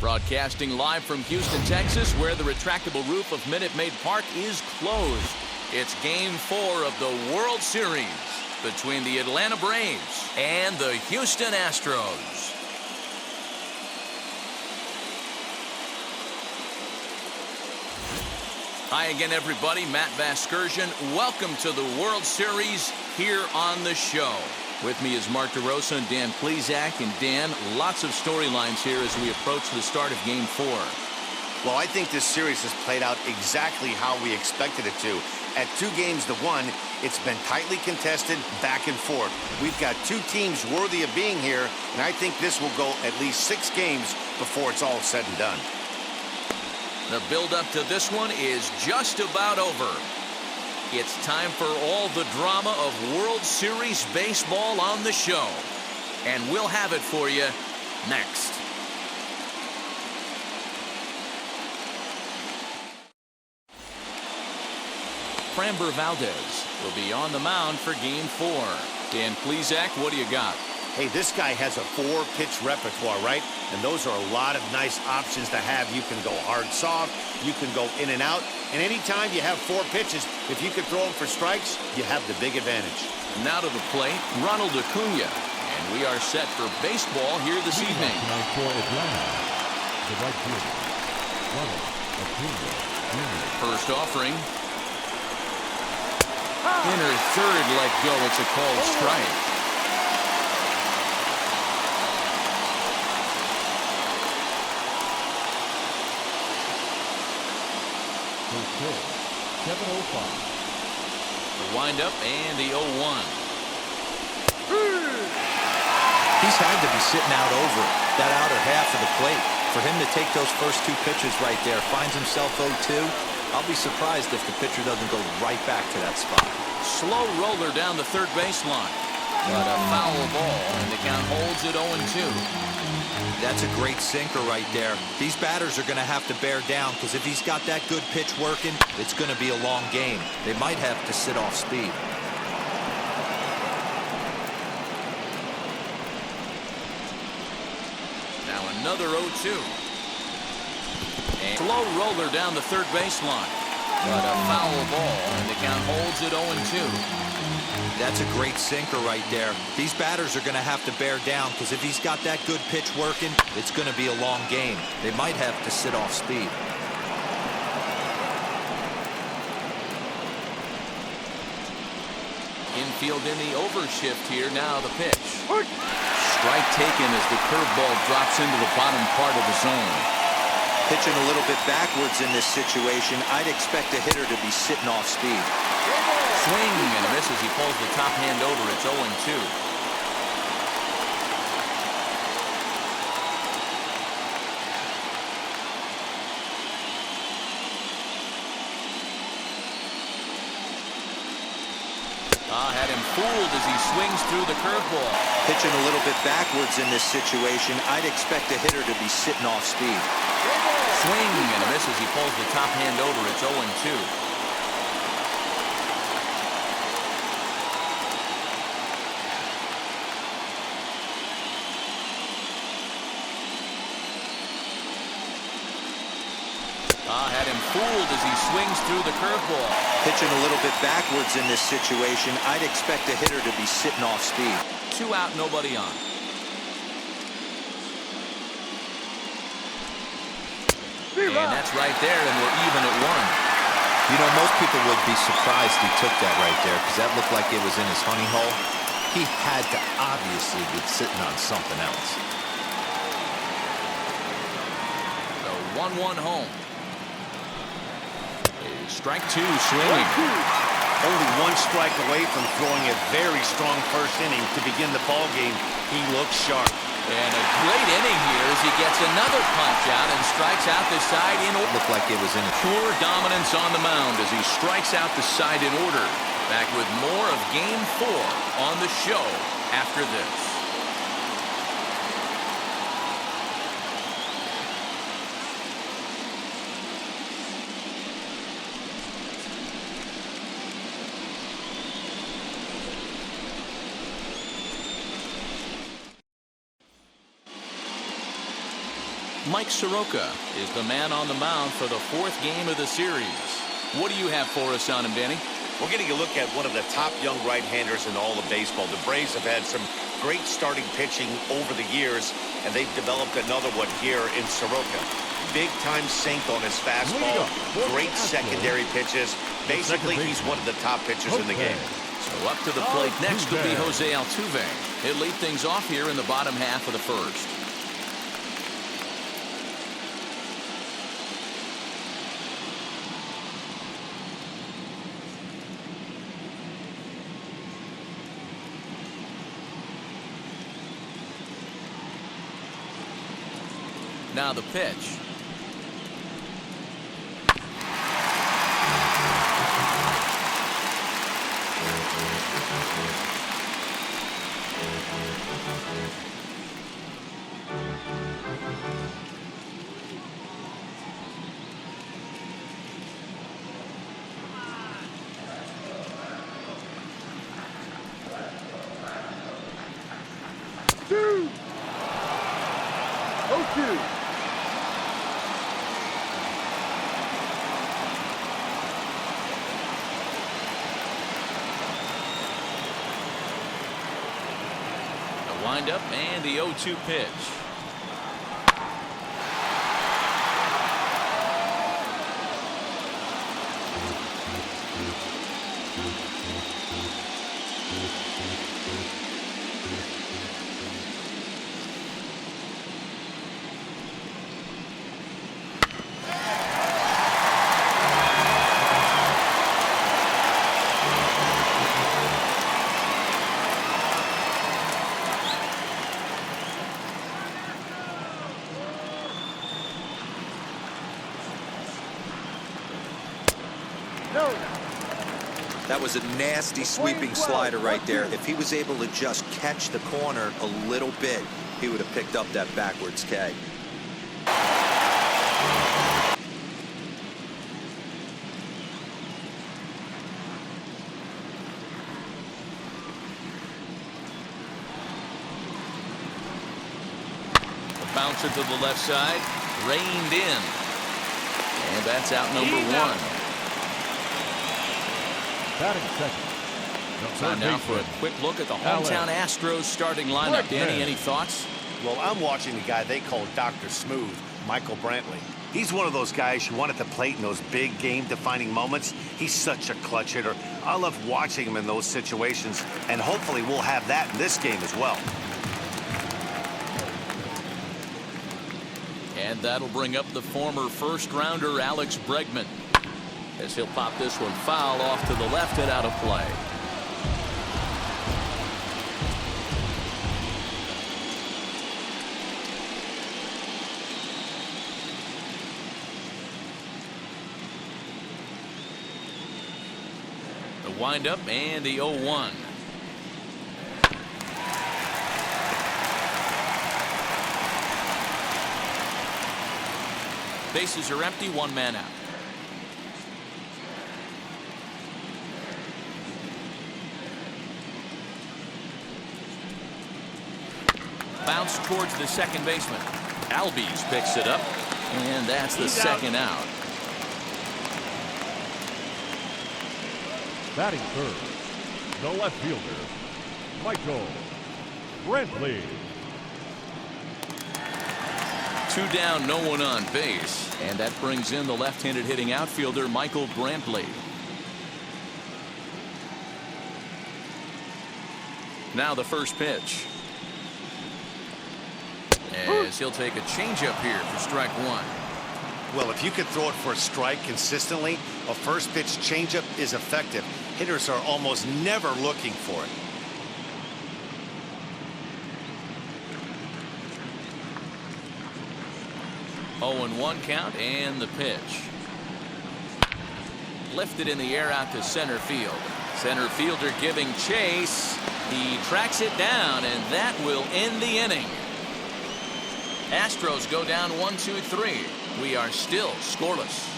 Broadcasting live from Houston, Texas, where the retractable roof of Minute Maid Park is closed. It's Game 4 of the World Series between the Atlanta Braves and the Houston Astros. Hi again, everybody. Matt Vasgersian. Welcome to the World Series here on the show. With me is Mark DeRosa and Dan Plesac. And Dan, lots of storylines here as we approach the start of Game 4. Well, I think this series has played out exactly how we expected it to. At 2 games to 1, it's been tightly contested, back and forth. We've got 2 teams worthy of being here, and I think this will go at least 6 games before it's all said and done. The build-up to this one is just about over. It's time for all the drama of World Series baseball on the show. And we'll have it for you next. Framber Valdez will be on the mound for Game 4. Dan Plesac, what do you got? Hey, this guy has a 4-pitch repertoire, right? And those are a lot of nice options to have. You can go hard, soft. You can go in and out. And anytime you have 4 pitches, if you can throw them for strikes, you have the big advantage. Now to the plate, Ronald Acuna. And we are set for baseball here this evening. For Atlanta, the right fielder, Ronald Acuna Jr. First offering. Inner third let go. It's a called strike. The windup and the 0-1. He's had to be sitting out over that outer half of the plate. For him to take those first 2 pitches right there, finds himself 0-2. I'll be surprised if the pitcher doesn't go right back to that spot. Slow roller down the third baseline. But a foul ball, and the count holds at 0-2. That's a great sinker right there. These batters are going to have to bear down, because if he's got that good pitch working, it's going to be a long game. They might have to sit off speed. Now another 0-2. And slow roller down the third baseline. But a foul ball, and the count holds at 0-2. That's a great sinker right there. These batters are going to have to bear down, because if he's got that good pitch working, it's going to be a long game. They might have to sit off speed. Infield in the overshift here. Now the pitch. Strike taken as the curveball drops into the bottom part of the zone. Pitching a little bit backwards in this situation, I'd expect a hitter to be sitting off speed. Swing and a miss as he pulls the top hand over. It's 0-2. Had him fooled as he swings through the curveball. Pitching a little bit backwards in this situation, I'd expect a hitter to be sitting off speed. Swing and a miss as he pulls the top hand over. It's 0-2. Had him fooled as he swings through the curveball. Pitching a little bit backwards in this situation, I'd expect a hitter to be sitting off speed. 2 out, nobody on. And that's right there, and we're even at 1. You know, most people would be surprised he took that right there, because that looked like it was in his honey hole. He had to obviously be sitting on something else. So 1-1 home. Strike 2 swinging. Only 1 strike away from throwing a very strong first inning to begin the ball game. He looks sharp. And a great inning here as he gets another punch out and strikes out the side in order. Looked like it was in a pure dominance on the mound as he strikes out the side in order. Back with more of Game 4 on the show after this. Mike Soroka is the man on the mound for the 4th game of the series. What do you have for us on him, Danny? We're getting a look at one of the top young right-handers in all of baseball. The Braves have had some great starting pitching over the years, and they've developed another one here in Soroka. Big-time sink on his fastball, great secondary pitches. Basically, he's one of the top pitchers in the game. So up to the plate next will be Jose Altuve. He'll lead things off here in the bottom half of the 1st. Now the pitch. Two. 0-2. Windup and the 0-2 pitch. That was a nasty sweeping slider right there. If he was able to just catch the corner a little bit, he would have picked up that backwards K. A bouncer to the left side, reined in. And that's out number 1. Batting second. Time now for a quick look at the hometown Astros starting lineup. Danny, any thoughts? Well, I'm watching the guy they call Dr. Smooth, Michael Brantley. He's one of those guys you want at the plate in those big game-defining moments. He's such a clutch hitter. I love watching him in those situations, and hopefully we'll have that in this game as well. And that'll bring up the former first-rounder Alex Bregman, as he'll pop this one foul off to the left and out of play. The windup and the 0-1. Bases are empty, 1 man out. Bounce towards the second baseman. Albies picks it up, and that's the second out. Batting third, the left fielder, Michael Brantley. 2 down, no one on base, and that brings in the left-handed hitting outfielder Michael Brantley. Now the first pitch. As he'll take a changeup here for strike 1. Well, if you could throw it for a strike consistently, a first pitch changeup is effective. Hitters are almost never looking for it. Oh, 0-1 count, and the pitch. Lifted in the air out to center field. Center fielder giving chase. He tracks it down, and that will end the inning. Astros go down 1-2-3. We are still scoreless.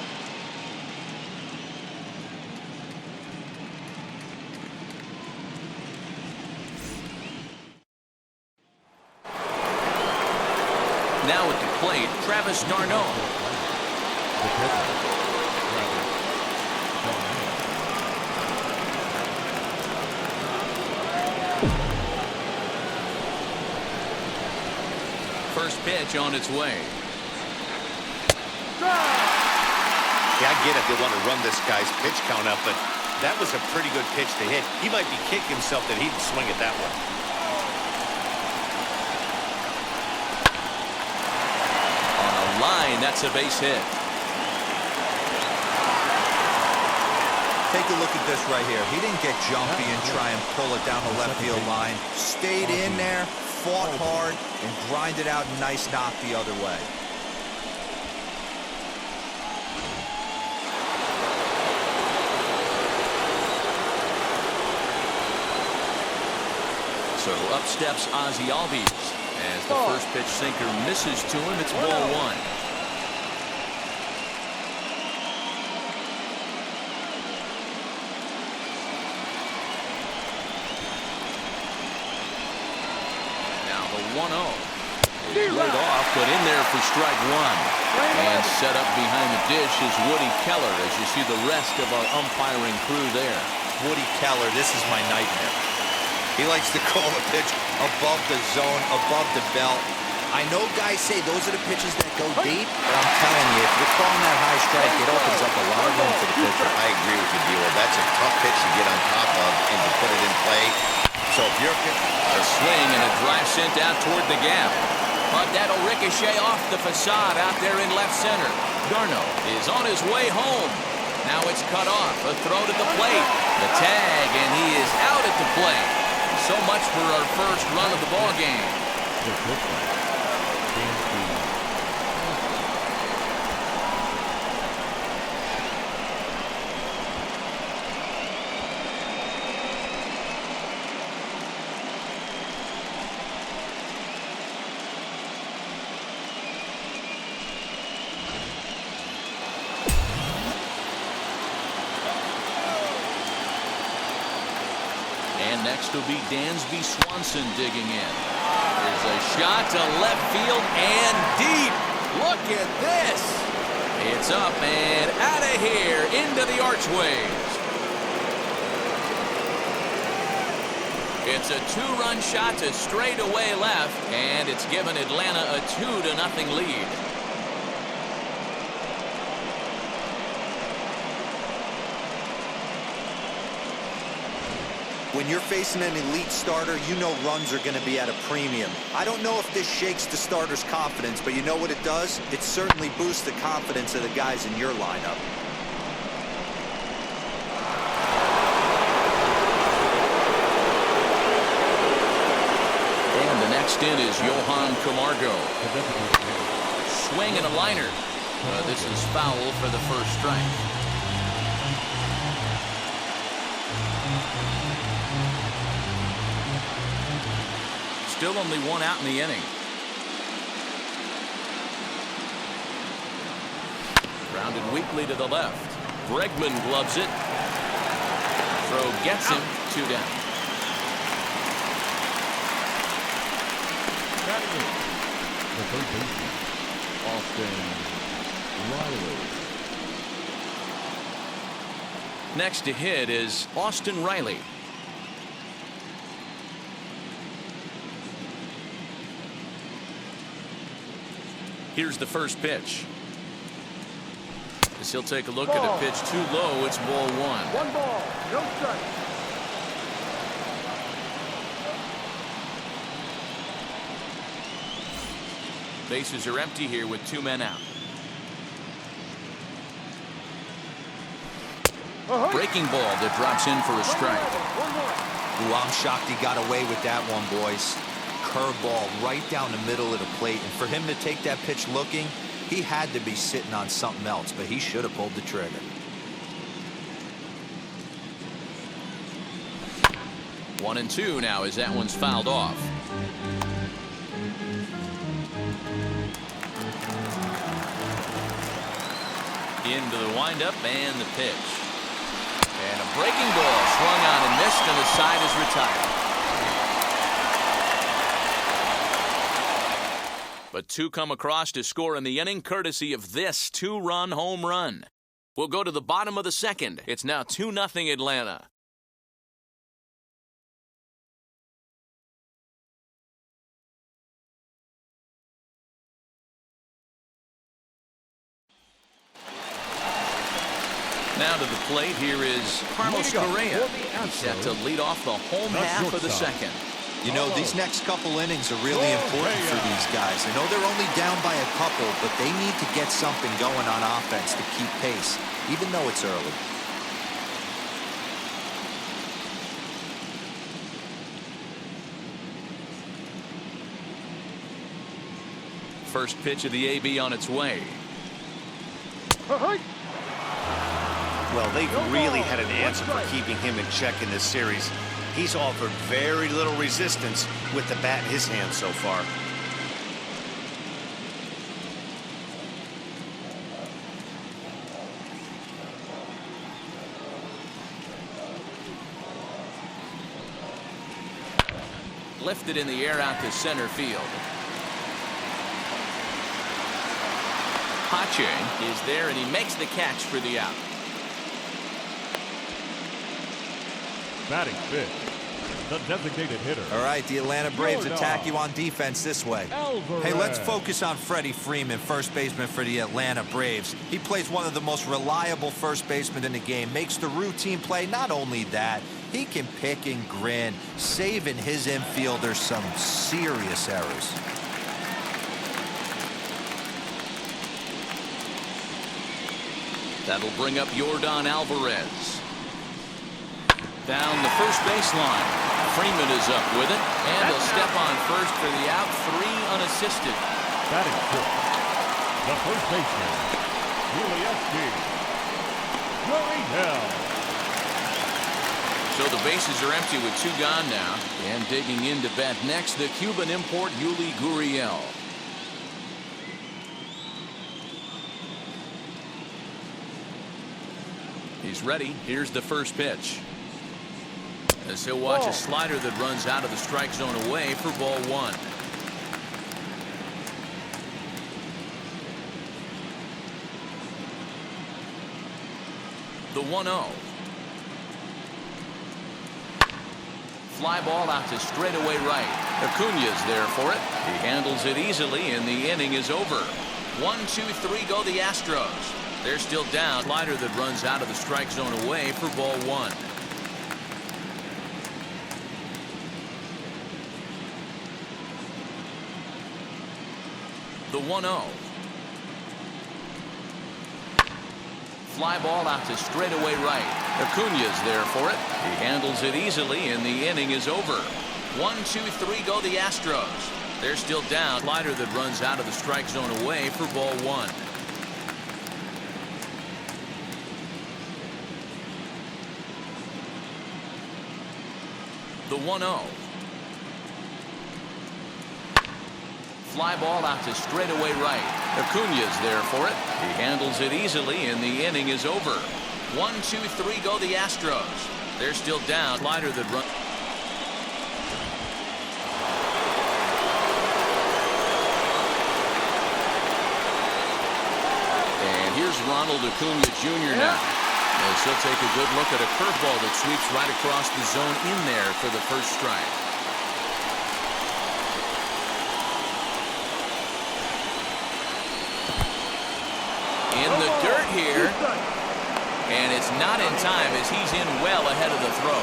Now at the plate, Travis d'Arnaud. The pitcher, Travis d'Arnaud. First pitch on its way. Yeah, I get it. They want to run this guy's pitch count up, but that was a pretty good pitch to hit. He might be kicking himself that he didn't swing it that way. On a line, that's a base hit. Take a look at this right here. He didn't get jumpy and try and pull it down the left field line. Stayed in there, fought hard, and grinded out a nice knock the other way. So up steps Ozzie Albies as the first pitch sinker misses to him. It's ball one. Now the 1-0. Laid off, but in there for strike one. And set up behind the dish is Woody Keller as you see the rest of our umpiring crew there. Woody Keller, this is my nightmare. He likes to call a pitch above the zone, above the belt. I know guys say those are the pitches that go deep, but I'm telling you, if you're calling that high strike, it opens up a lot of room for the pitcher. I agree with you, Buell. That's a tough pitch to get on top of and to put it in play. So if you're a swing and a drive sent out toward the gap. But that'll ricochet off the facade out there in left center. d'Arnaud is on his way home. Now it's cut off. A throw to the plate. The tag, and he is out at the plate. So much for our first run of the ball game. The pitcher, And next will be Dansby Swanson digging in. There's a shot to left field and deep. Look at this. It's up and out of here into the archways. It's a two-run shot to straightaway left, and it's given Atlanta a 2-0 lead. When you're facing an elite starter, you know runs are going to be at a premium. I don't know if this shakes the starter's confidence, but you know what it does? It certainly boosts the confidence of the guys in your lineup. And the next in is Johan Camargo. Swing and a liner. This is foul for the first strike. Still only one out in the inning. Grounded weakly to the left. Bregman gloves it. Throw gets him. 2 down. the third baseman, Austin Riley. Next to hit is Austin Riley. Here's the first pitch. As he'll take a look at a pitch too low, it's ball one. 1 ball, no strike. Bases are empty here with 2 men out. Breaking ball that drops in for a strike. Ooh, I'm shocked he got away with that one, boys. Curveball right down the middle of the plate, and for him to take that pitch looking, he had to be sitting on something else, but he should have pulled the trigger. One and two now as that one's fouled off. Into the windup and the pitch. And a breaking ball swung on and missed, and the side is retired. but two come across to score in the inning courtesy of this two-run home run. We'll go to the bottom of the second. It's now 2-0 Atlanta. Now to the plate, here is Carlos Correa. He's set to lead off the home half of the second. You know, these next couple innings are really important for these guys. I know they're only down by a couple, but they need to get something going on offense to keep pace, even though it's early. First pitch of the AB on its way. Well, they've really had an answer for keeping him in check in this series. He's offered very little resistance with the bat in his hand so far. Lifted in the air out to center field. Pache is there, and he makes the catch for the out. Batting fifth, the designated hitter. All right, the Atlanta Braves attack you on defense this way. Hey, let's focus on Freddie Freeman, first baseman for the Atlanta Braves. He plays one of the most reliable first basemen in the game, makes the routine play. Not only that, he can pick and grin, saving his infielders some serious errors. That'll bring up Yordan Alvarez. Down the first baseline. Freeman is up with it, and he'll step on first for the out, 3 unassisted. Batting fifth, the first baseman, So the bases are empty with 2 gone now. And digging in to bat next, the Cuban import Yuli Gurriel. He's ready. Here's the first pitch. As he'll watch a slider that runs out of the strike zone away for ball 1. The 1-0. Fly ball out to straightaway right. Acuna's there for it. He handles it easily, and the inning is over. 1-2-3 go the Astros. They're still down. Slider that runs out of the strike zone away for ball 1. The 1-0. Fly ball out to straightaway right. Acuna's there for it. He handles it easily, and the inning is over. 1-2-3 go the Astros. They're still down. Slider that runs out of the strike zone away for ball 1. The 1-0. Fly ball out to straightaway right. Acuna's there for it. He handles it easily, and the inning is over. 1-2-3 go the Astros. They're still down. Slider that runs. And here's Ronald Acuna Jr. now. As he'll take a good look at a curveball that sweeps right across the zone in there for the first strike. In the dirt here, and it's not in time as he's in well ahead of the throw.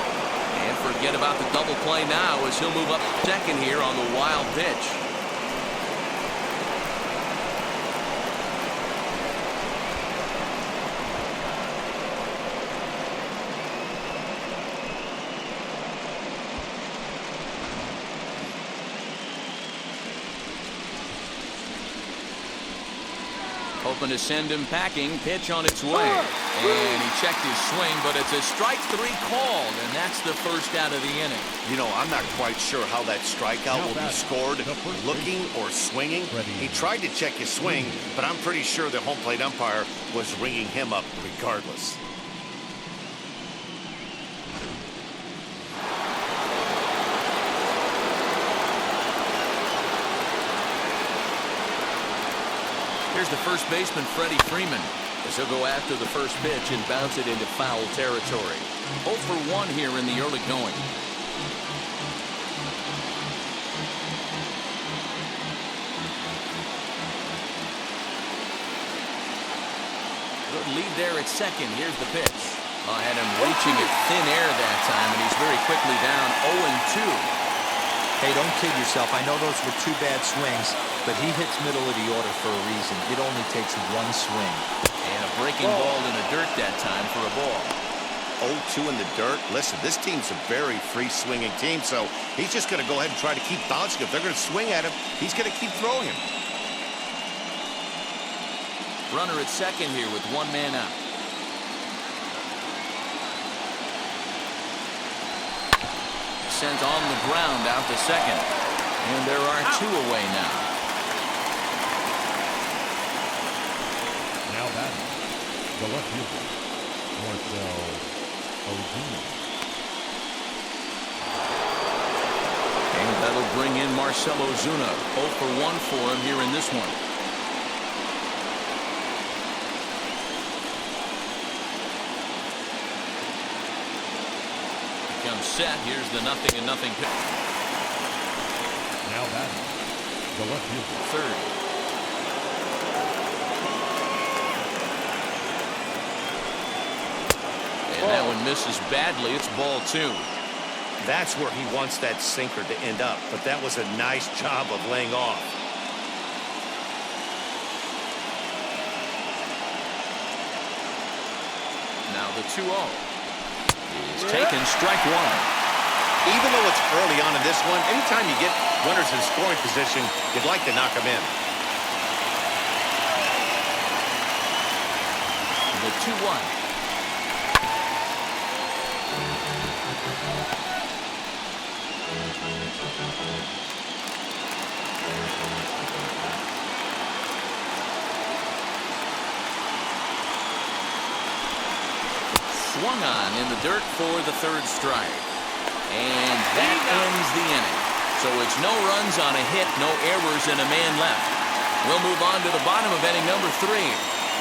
And forget about the double play now as he'll move up second here on the wild pitch. Hoping to send him packing. Pitch on its way. And he checked his swing, but it's a strike 3 called, and that's the first out of the inning. You know, I'm not quite sure how that strikeout will be scored, looking or swinging. He tried to check his swing, but I'm pretty sure the home plate umpire was ringing him up regardless. Here's the first baseman, Freddie Freeman, as he'll go after the first pitch and bounce it into foul territory. 0 for 1 here in the early going. Good lead there at second. Here's the pitch. Had him reaching at thin air that time, and he's very quickly down 0-2. Hey, don't kid yourself. I know those were 2 bad swings, but he hits middle of the order for a reason. It only takes 1 swing. And a breaking ball in the dirt that time for a ball. 0-2 in the dirt. Listen, this team's a very free-swinging team, so he's just going to go ahead and try to keep bouncing. If they're going to swing at him, he's going to keep throwing him. Runner at second here with 1 man out. Sent on the ground out to second. And there are 2 away now. Now batting, the left fielder, Marcell Ozuna. And that'll bring in Marcell Ozuna. 0 for 1 for him here in this one. Comes set. Here's the 0-0 pitch. Now batting, the left fielder. Third. And that one misses badly. It's ball 2. That's where he wants that sinker to end up, but that was a nice job of laying off. Now the 2-0. He's taken strike 1. Even though it's early on in this one, anytime you get runners in scoring position, you'd like to knock them in. The 2-1. Swung on in the dirt for the 3rd strike. And that ends the inning. So it's no runs on a hit, no errors, and a man left. We'll move on to the bottom of inning number 3.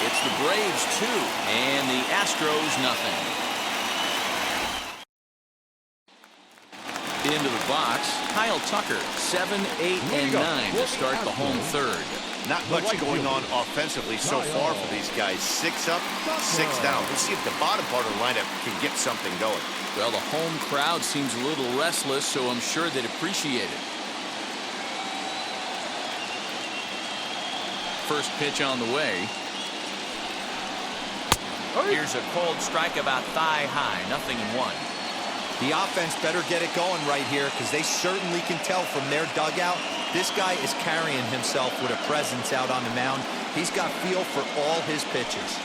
It's the Braves 2 and the Astros 0. Into the box, Kyle Tucker, 7, 8, and 9 to start the home 3rd. Not much going on offensively so far for these guys. 6 up, 6 down. Let's see if the bottom part of the lineup can get something going. Well, the home crowd seems a little restless, so I'm sure they'd appreciate it. First pitch on the way. Here's a cold strike about thigh high, 0-1. The offense better get it going right here, because they certainly can tell from their dugout this guy is carrying himself with a presence out on the mound. He's got feel for all his pitches.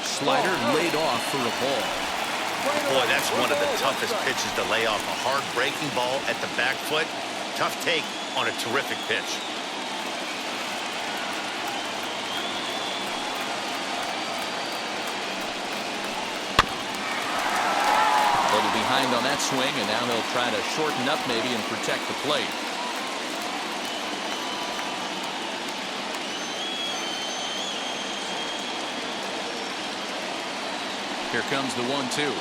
Slider laid off for a ball. Boy, that's one of the toughest pitches to lay off. A hard breaking ball at the back foot. Tough take on a terrific pitch. A little behind on that swing, and now they'll try to shorten up maybe and protect the plate. Here comes the 1-2.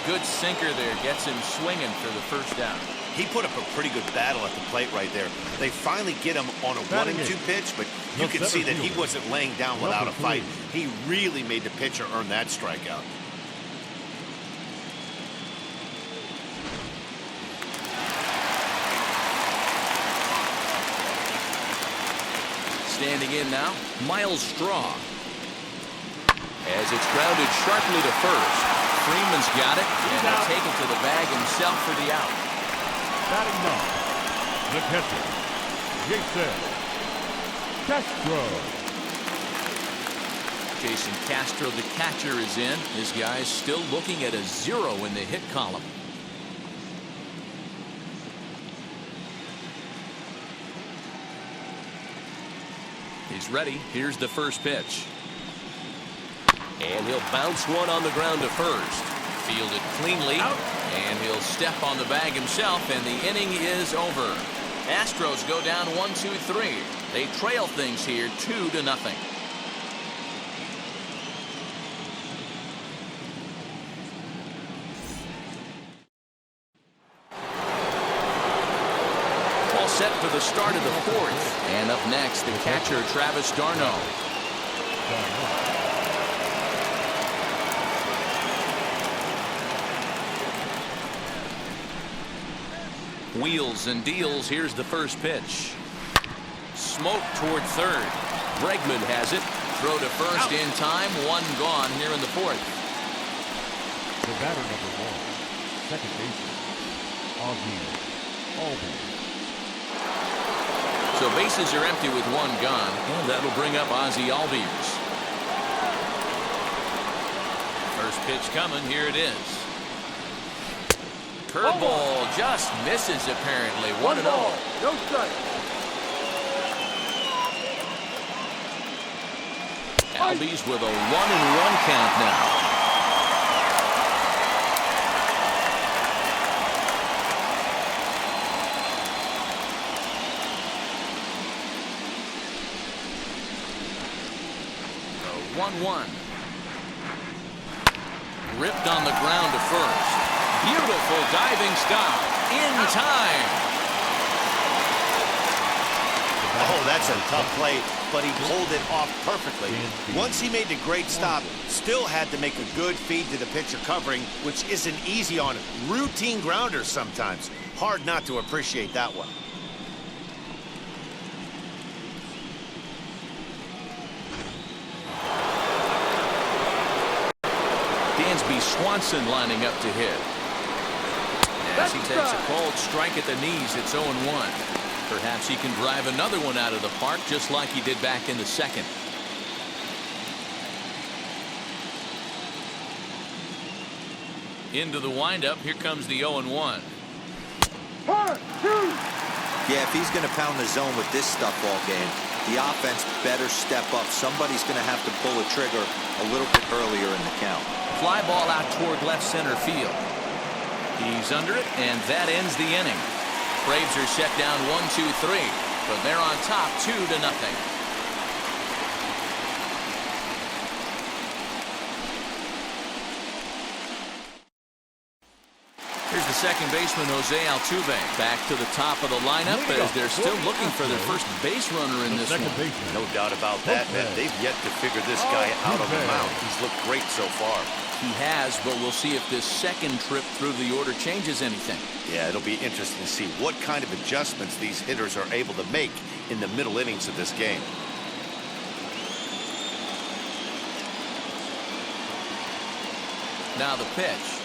Good sinker there, gets him swinging for the first down. He put up a pretty good battle at the plate right there. They finally get him on a 1-2 pitch, but you can see that he wasn't laying down without a fight. He really made the pitcher earn that strikeout. Standing in now, Miles Straw. As it's grounded sharply to first. Freeman's got it, and he'll take it to the bag himself for the out. Batting ninth, the catcher, Jason Castro. Jason Castro, the catcher, is in. This guy's still looking at a 0 in the hit column. He's ready. Here's the first pitch. And he'll bounce one on the ground to first. Fielded cleanly. Out. And he'll step on the bag himself, and the inning is over. Astros go down 1-2-3. They trail things here 2-0. All set for the start of the fourth. And up next, the catcher, Travis d'Arnaud. Wheels and deals. Here's the first pitch. Smoke toward third. Bregman has it. Throw to first in time. One gone here in the fourth. The batter number 1, second baseman, Ozzie Albies. So bases are empty with one gone, and that'll bring up Ozzie Albies. First pitch coming. Here it is. Curveball just misses apparently. 1-0. No strike. Albies with a 1-1 count now. The 1-1. Ripped on the ground to first. Beautiful diving stop in time. Oh, that's a tough play, but he pulled it off perfectly. Once he made the great stop, still had to make a good feed to the pitcher covering, which isn't easy on routine grounders sometimes. Hard not to appreciate that one. Dansby Swanson lining up to hit. As he takes a cold strike at the knees, it's 0-1. Perhaps he can drive another one out of the park just like he did back in the second. Into the windup. Here comes the 0-1. 1, 2. Yeah, if he's going to pound the zone with this stuff all game, the offense better step up. Somebody's going to have to pull a trigger a little bit earlier in the count. Fly ball out toward left center field. He's under it, and that ends the inning. Braves are set down 1-2-3, but they're on top 2-0. Here's the second baseman, Jose Altuve, back to the top of the lineup as they're still looking for their first base runner in this one. No doubt about that, man. They've yet to figure this guy out on the mound. He's looked great so far. He has, but we'll see if this second trip through the order changes anything. Yeah, it'll be interesting to see what kind of adjustments these hitters are able to make in the middle innings of this game. Now the pitch.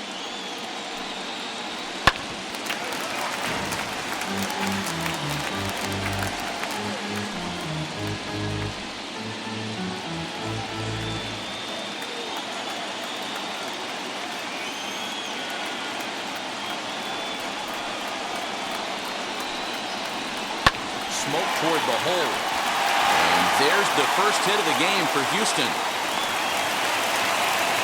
Smoke toward the hole. And there's the first hit of the game for Houston.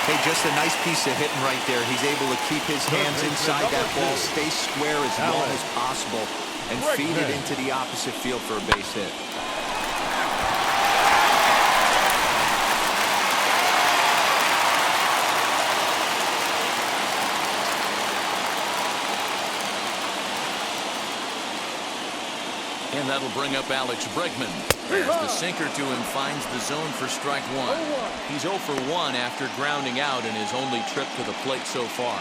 Hey, just a nice piece of hitting right there. He's able to keep his hands inside that ball, stay square as long as possible, and feed it into the opposite field for a base hit. And that'll bring up Alex Bregman as the sinker to him finds the zone for strike one. He's 0 for 1 after grounding out in his only trip to the plate so far.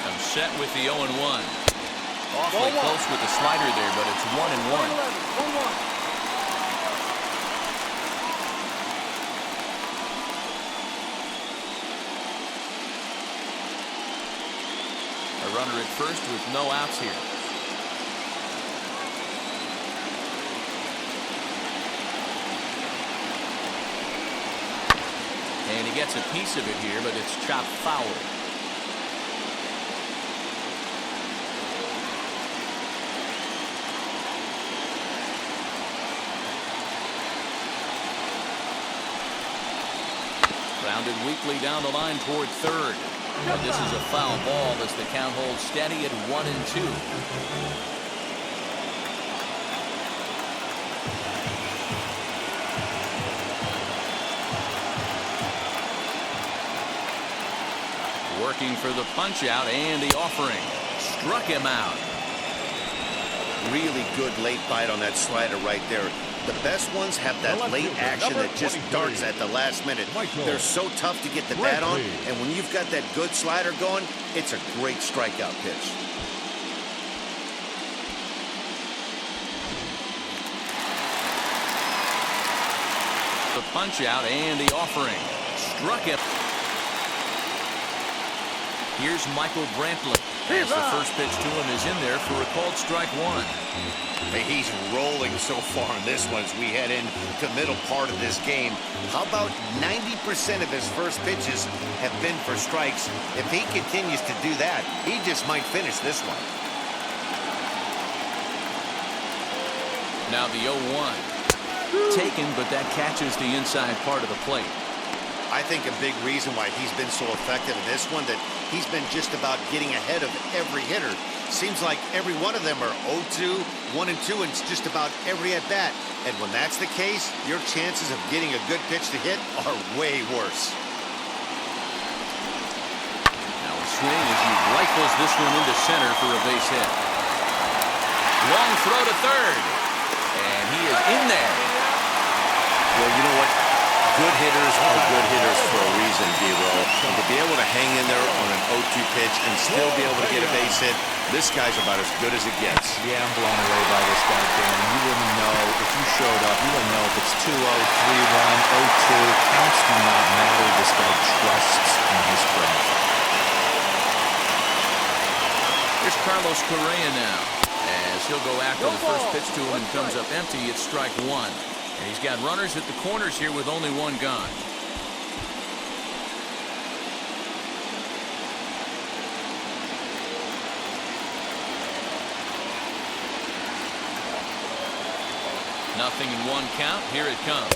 I'm set with the 0-1. Awfully close with the slider there, but it's 1-1. A runner at first with no outs here. And he gets a piece of it here, but it's chopped foul. Grounded weakly down the line toward third. And this is a foul ball as the count holds steady at 1-2. Working for the punch out and the offering. Struck him out. Really good late bite on that slider right there. The best ones have that late action that just darts at the last minute. They're so tough to get the bat on, and when you've got that good slider going, it's a great strikeout pitch. The punch out and the offering. Struck him. Here's Michael Brantley. As the first pitch to him is in there for a called strike one. Hey, he's rolling so far in this one as we head into the middle part of this game. How about 90% of his first pitches have been for strikes? If he continues to do that, he just might finish this one. Now the 0-1. Taken, but that catches the inside part of the plate. I think a big reason why he's been so effective in this one that he's been just about getting ahead of every hitter. Seems like every one of them are 0-2, 1-2, and it's just about every at-bat. And when that's the case, your chances of getting a good pitch to hit are way worse. Now a swing as he rifles this one into center for a base hit. Long throw to third. And he is in there. Well, you know what? Good hitters are good hitters for a reason, D-Roll. And to be able to hang in there on an 0-2 pitch and still be able to get a base hit, this guy's about as good as it gets. Yeah, I'm blown away by this guy, Dan. You wouldn't know if you showed up. You wouldn't know if it's 2-0, 3-1, 0-2. Counts do not matter. This guy trusts in his craft. Here's Carlos Correa now. As he'll go after the first pitch to him and comes up empty, it's strike one. And he's got runners at the corners here with only one gone. Nothing in one count. Here it comes.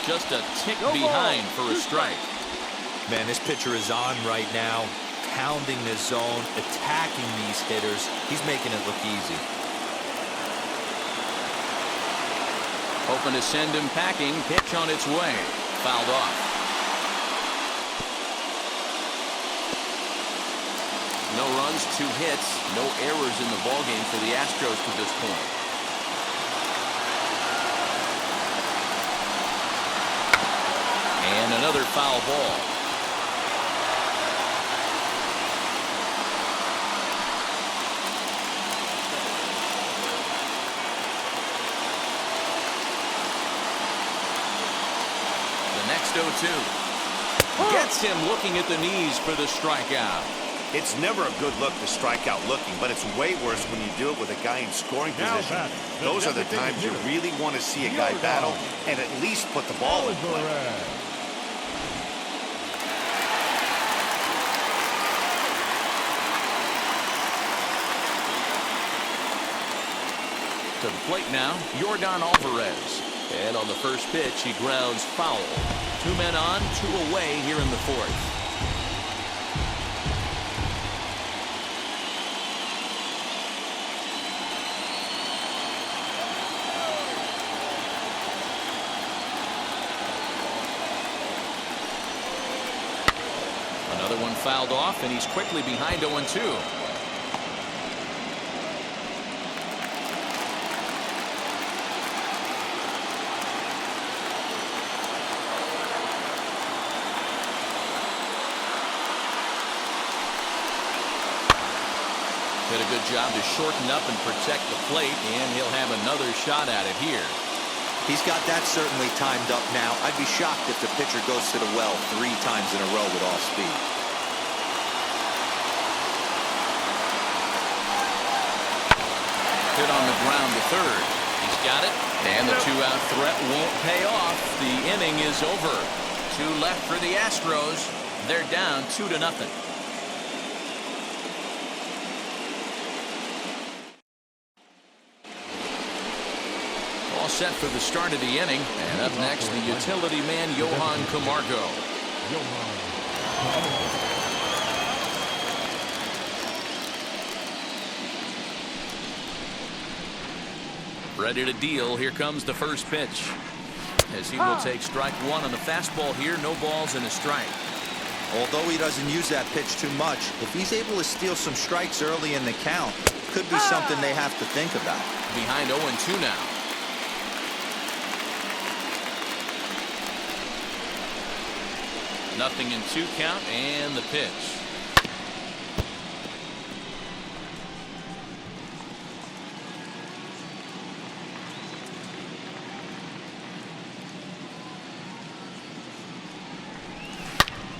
Just a tick behind for a strike. Man, this pitcher is on right now, pounding the zone, attacking these hitters. He's making it look easy. Hoping to send him packing. Pitch on its way. Fouled off. No runs, 2 hits, no errors in the ballgame for the Astros to this point. And another foul ball. Next 0-2. Gets him looking at the knees for the strikeout. It's never a good look to strike out looking, but it's way worse when you do it with a guy in scoring position. Those are the times you really want to see a guy battle and at least put the ball in play. To the plate now, Yordan Alvarez. And on the first pitch, he grounds foul. 2 men on, 2 away here in the fourth. Another one fouled off, and he's quickly behind 0-2. Did a good job to shorten up and protect the plate, and he'll have another shot at it here. He's got that certainly timed up now. I'd be shocked if the pitcher goes to the well 3 times in a row with off speed. Hit on the ground to third. He's got it. And the two-out threat won't pay off. The inning is over. 2 left for the Astros. They're down 2-0. All set for the start of the inning. And up next, the utility man, Johan Camargo. Ready to deal. Here comes the first pitch. As he will take strike 1 on the fastball here. No balls and a strike. Although he doesn't use that pitch too much, if he's able to steal some strikes early in the count, could be something they have to think about. Behind 0-2 now. Nothing in 2 count, and the pitch.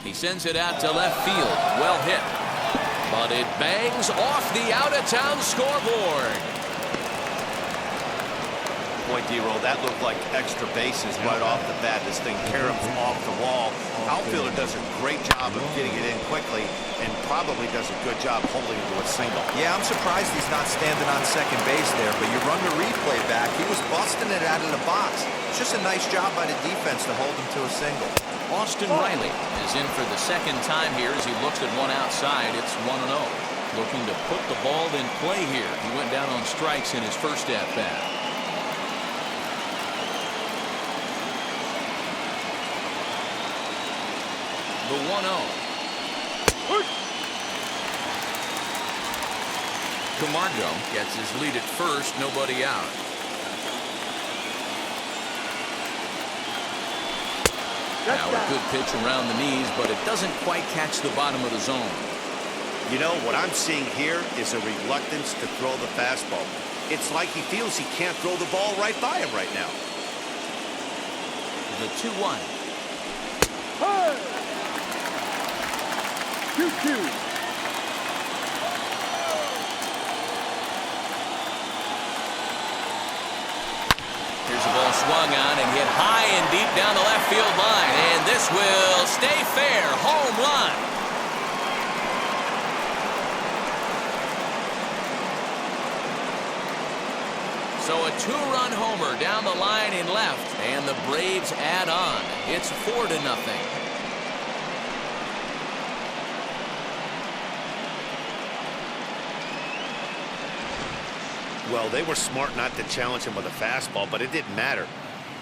He sends it out to left field. Well hit. But it bangs off the out-of-town scoreboard. Boy, D-Roll, that looked like extra bases right off the bat. This thing caroms off the wall. Outfielder does a great job of getting it in quickly and probably does a good job holding it to a single. Yeah, I'm surprised he's not standing on second base there, but you run the replay back. He was busting it out of the box. It's just a nice job by the defense to hold him to a single. Austin Riley is in for the second time here as he looks at one outside. It's 1-0. Looking to put the ball in play here. He went down on strikes in his first at-bat. The 1-0. Camargo gets his lead at first. Nobody out. Now a good pitch around the knees, but it doesn't quite catch the bottom of the zone. You know, what I'm seeing here is a reluctance to throw the fastball. It's like he feels he can't throw the ball right by him right now. The 2-1. 2-2. Here's a ball swung on and hit high and deep down the left field line. And this will stay fair. Home run. So a 2-run homer down the line in left. And the Braves add on. It's 4-0. Well, they were smart not to challenge him with a fastball, but it didn't matter.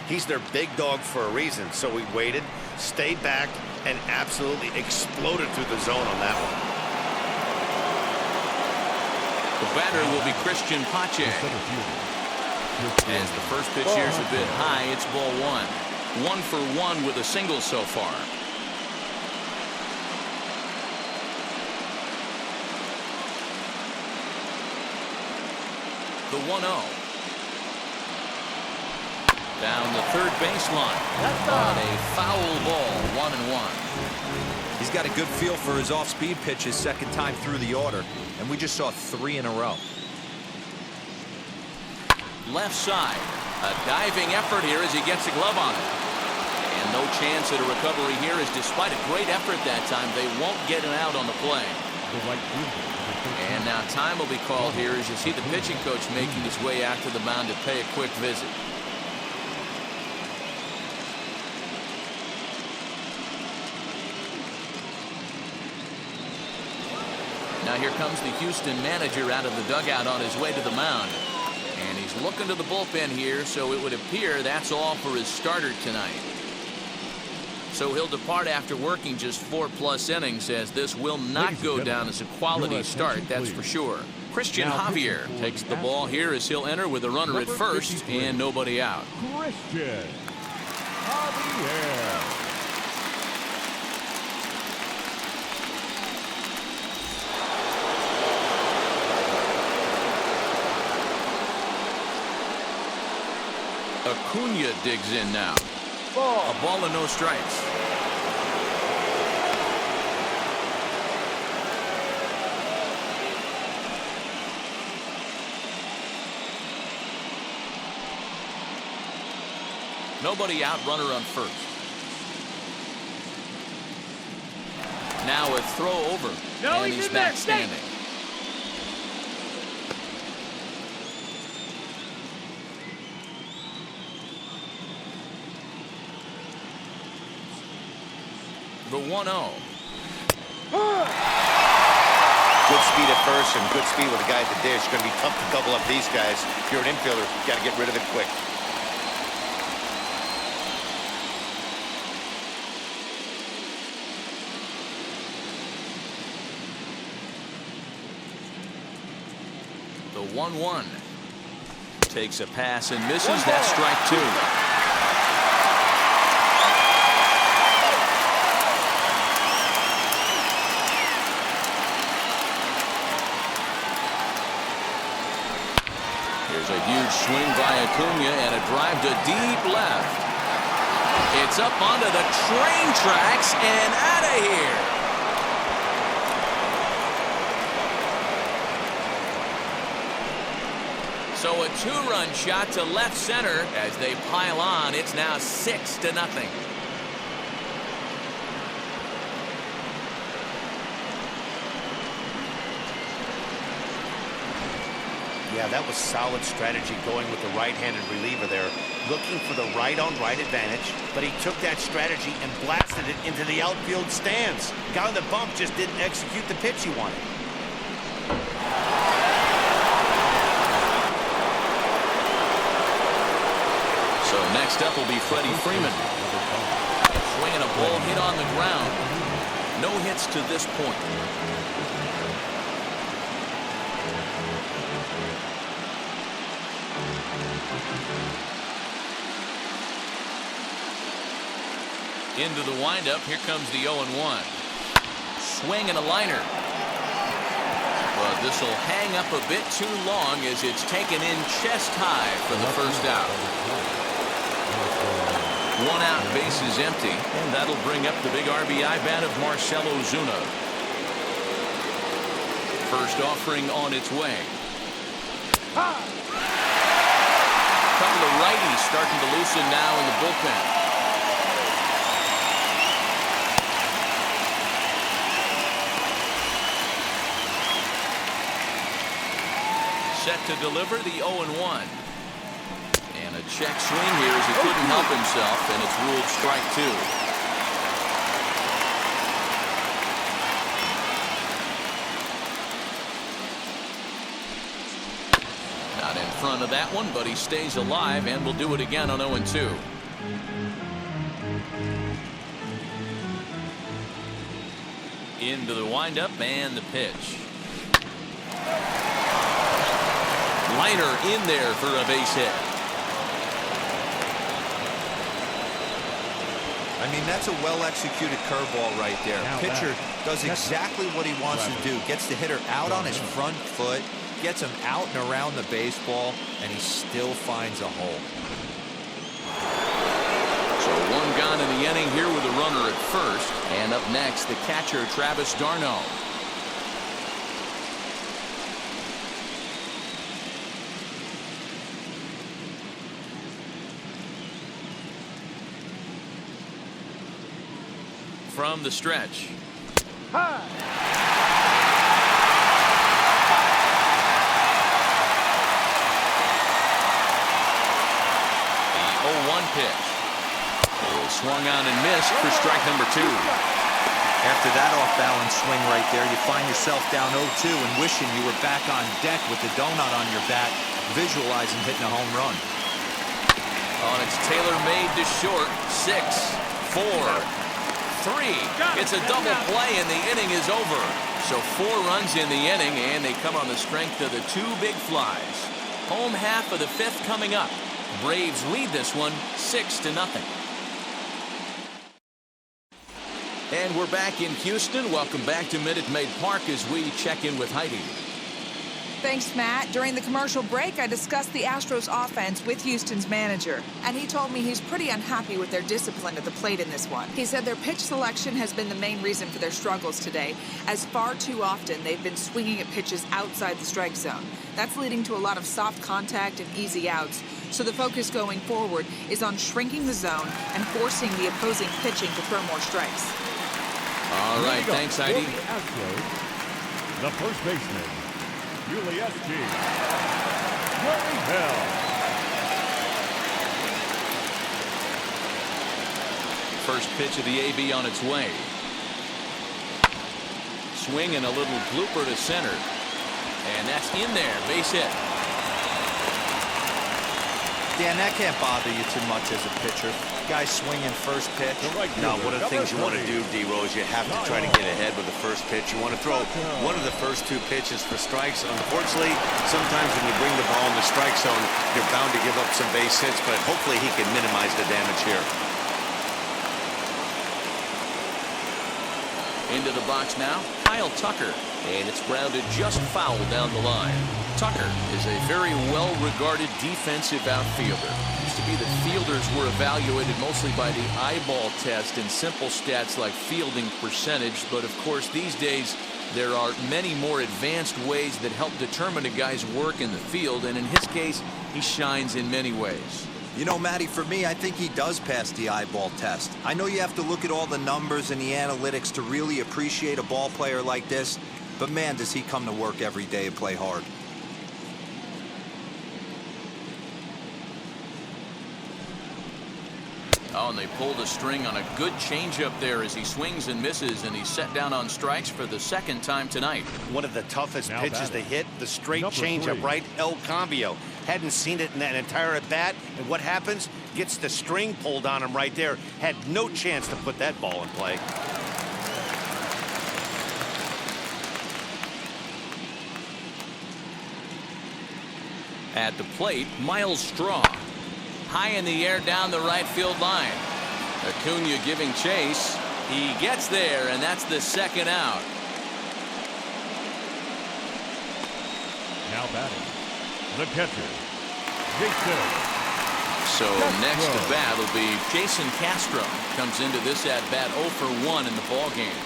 He's their big dog for a reason, so he waited, stayed back, and absolutely exploded through the zone on that one. The batter will be Christian Pache. As the first pitch here is a bit high, it's ball 1. 1 for 1 with a single so far. The 1-0. Down the third baseline. On a foul ball, 1-1. He's got a good feel for his off-speed pitches second time through the order, and we just saw 3 in a row. Left side. A diving effort here as he gets a glove on it. And no chance at a recovery here, as despite a great effort that time, they won't get an out on the play. And now time will be called here as you see the pitching coach making his way out to the mound to pay a quick visit. Now here comes the Houston manager out of the dugout on his way to the mound. And he's looking to the bullpen here, so it would appear that's all for his starter tonight. So he'll depart after working just 4+ innings, as this will not go down as a quality start, that's for sure. Christian Javier takes the ball here as he'll enter with a runner at first and nobody out. Christian Javier. Acuna digs in now. A ball and no strikes. Nobody out, runner on first. Now a throw over, and he's back standing. The 1-0. Good speed at first and good speed with the guy at the dish. It's going to be tough to double up these guys. If you're an infielder, you got to get rid of it quick. The 1-1. Takes a pass and misses. That's strike two. Here's a huge swing by Acuna and a drive to deep left. It's up onto the train tracks and out of here. So a two-run shot to left center as they pile on. It's now 6-0. Yeah, that was solid strategy going with the right-handed reliever there, looking for the right-on-right advantage, but he took that strategy and blasted it into the outfield stands. Guy on the bump just didn't execute the pitch he wanted. So next up will be Freddie Freeman. Swinging a ball hit on the ground. No hits to this point. Into the windup. Here comes the 0-1. Swing and a liner. But this will hang up a bit too long as it's taken in chest high for the first out. 1 out, bases empty, and that'll bring up the big RBI bat of Marcell Ozuna. First offering on its way. Couple of righties starting to loosen now in the bullpen. Set to deliver the 0-1. And a check swing here as he couldn't help himself, and it's ruled strike two. Not in front of that one, but he stays alive and will do it again on 0-2. Into the windup and the pitch. Liner in there for a base hit. I mean, that's a well-executed curveball right there. Pitcher does exactly what he wants to do. Gets the hitter out on his front foot, gets him out and around the baseball, and he still finds a hole. So one gone in the inning here with a runner at first. And up next, the catcher, Travis d'Arnaud. From the stretch. Hi. The 0-1 pitch. Swung on and missed for strike number two. After that off-balance swing right there, you find yourself down 0-2 and wishing you were back on deck with the donut on your bat, visualizing hitting a home run. Oh, and it's tailor-made to short. 6, 4, 3. It's a double play and the inning is over. So 4 runs in the inning and they come on the strength of the 2 big flies. Home half of the 5th coming up. Braves lead this one 6-0. And we're back in Houston. Welcome back to Minute Maid Park as we check in with Heidi. Thanks, Matt. During the commercial break, I discussed the Astros offense with Houston's manager, and he told me he's pretty unhappy with their discipline at the plate in this one. He said their pitch selection has been the main reason for their struggles today, as far too often they've been swinging at pitches outside the strike zone. That's leading to a lot of soft contact and easy outs. So the focus going forward is on shrinking the zone and forcing the opposing pitching to throw more strikes. All right, thanks, Heidi. The first baseman, Ulieski. First pitch of the AB on its way. Swing and a little blooper to center. And that's in there, base hit. Dan, that can't bother you too much as a pitcher. Guy swinging first pitch. No, one of the things you want to do, D-Rose, you have to try to get ahead with the first pitch. You want to throw one of the first two pitches for strikes. Unfortunately, sometimes when you bring the ball in the strike zone, you're bound to give up some base hits, but hopefully he can minimize the damage here. Into the box now, Kyle Tucker, and it's grounded just foul down the line. Tucker is a very well-regarded defensive outfielder. Used to be that fielders were evaluated mostly by the eyeball test and simple stats like fielding percentage, but of course these days there are many more advanced ways that help determine a guy's work in the field, and in his case, he shines in many ways. You know, Matty, for me, I think he does pass the eyeball test. I know you have to look at all the numbers and the analytics to really appreciate a ball player like this, but man, does he come to work every day and play hard. Oh, and they pulled a string on a good changeup there as he swings and misses, and he's set down on strikes for the second time tonight. One of the toughest pitches to hit, the straight changeup, right? El Cambio. Hadn't seen it in that entire at bat, and what happens? Gets the string pulled on him right there. Had no chance to put that ball in play. At the plate, Miles Straw. High in the air down the right field line. Acuna giving chase. He gets there, and that's the second out. Now batting, the catcher, Jason. So next to bat will be Jason Castro. Comes into this at bat 0 for 1 in the ball game.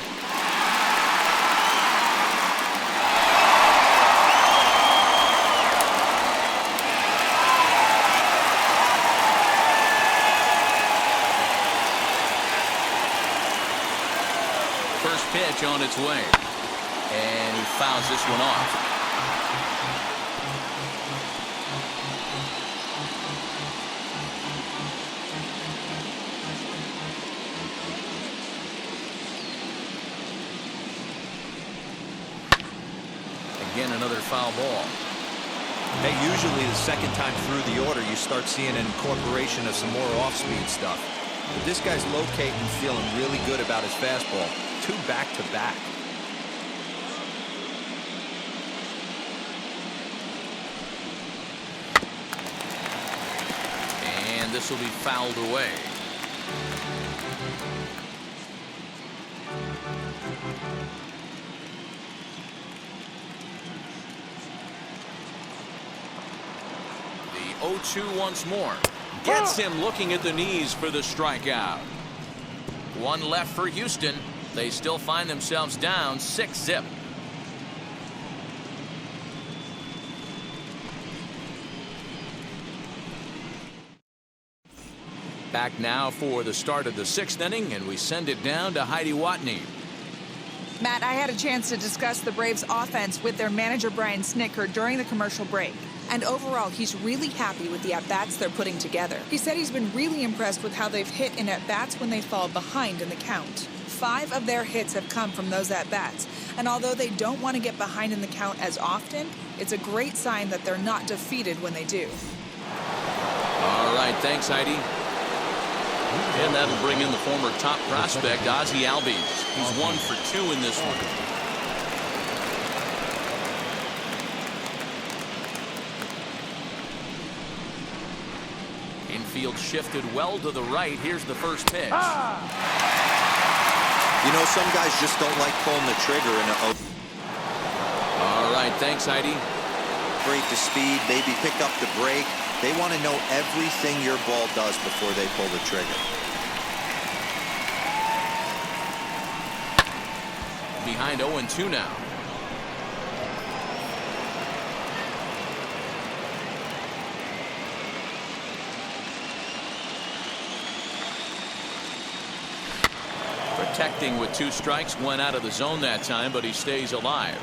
First pitch on its way, and he fouls this one off. Again, another foul ball. Hey, usually the second time through the order, you start seeing an incorporation of some more off-speed stuff. But this guy's locating and feeling really good about his fastball. 2 back-to-back. And this will be fouled away. The 0-2 once more. Gets him looking at the knees for the strikeout. One left for Houston. They still find themselves down 6-0. Back now for the start of the 6th inning, and we send it down to Heidi Watney. Matt, I had a chance to discuss the Braves' offense with their manager, Brian Snitker, during the commercial break. And overall, he's really happy with the at-bats they're putting together. He said he's been really impressed with how they've hit in at-bats when they fall behind in the count. 5 of their hits have come from those at-bats. And although they don't want to get behind in the count as often, it's a great sign that they're not defeated when they do. All right, thanks, Heidi. And that'll bring in the former top prospect, Ozzie Albies. He's 1 for 2 in this one. Infield shifted well to the right. Here's the first pitch. You know, some guys just don't like pulling the trigger in a... All right, thanks, Heidi. calibrate the speed, maybe pick up the break. They want to know everything your ball does before they pull the trigger. Behind 0-2 now. Protecting with 2 strikes, went out of the zone that time, but he stays alive.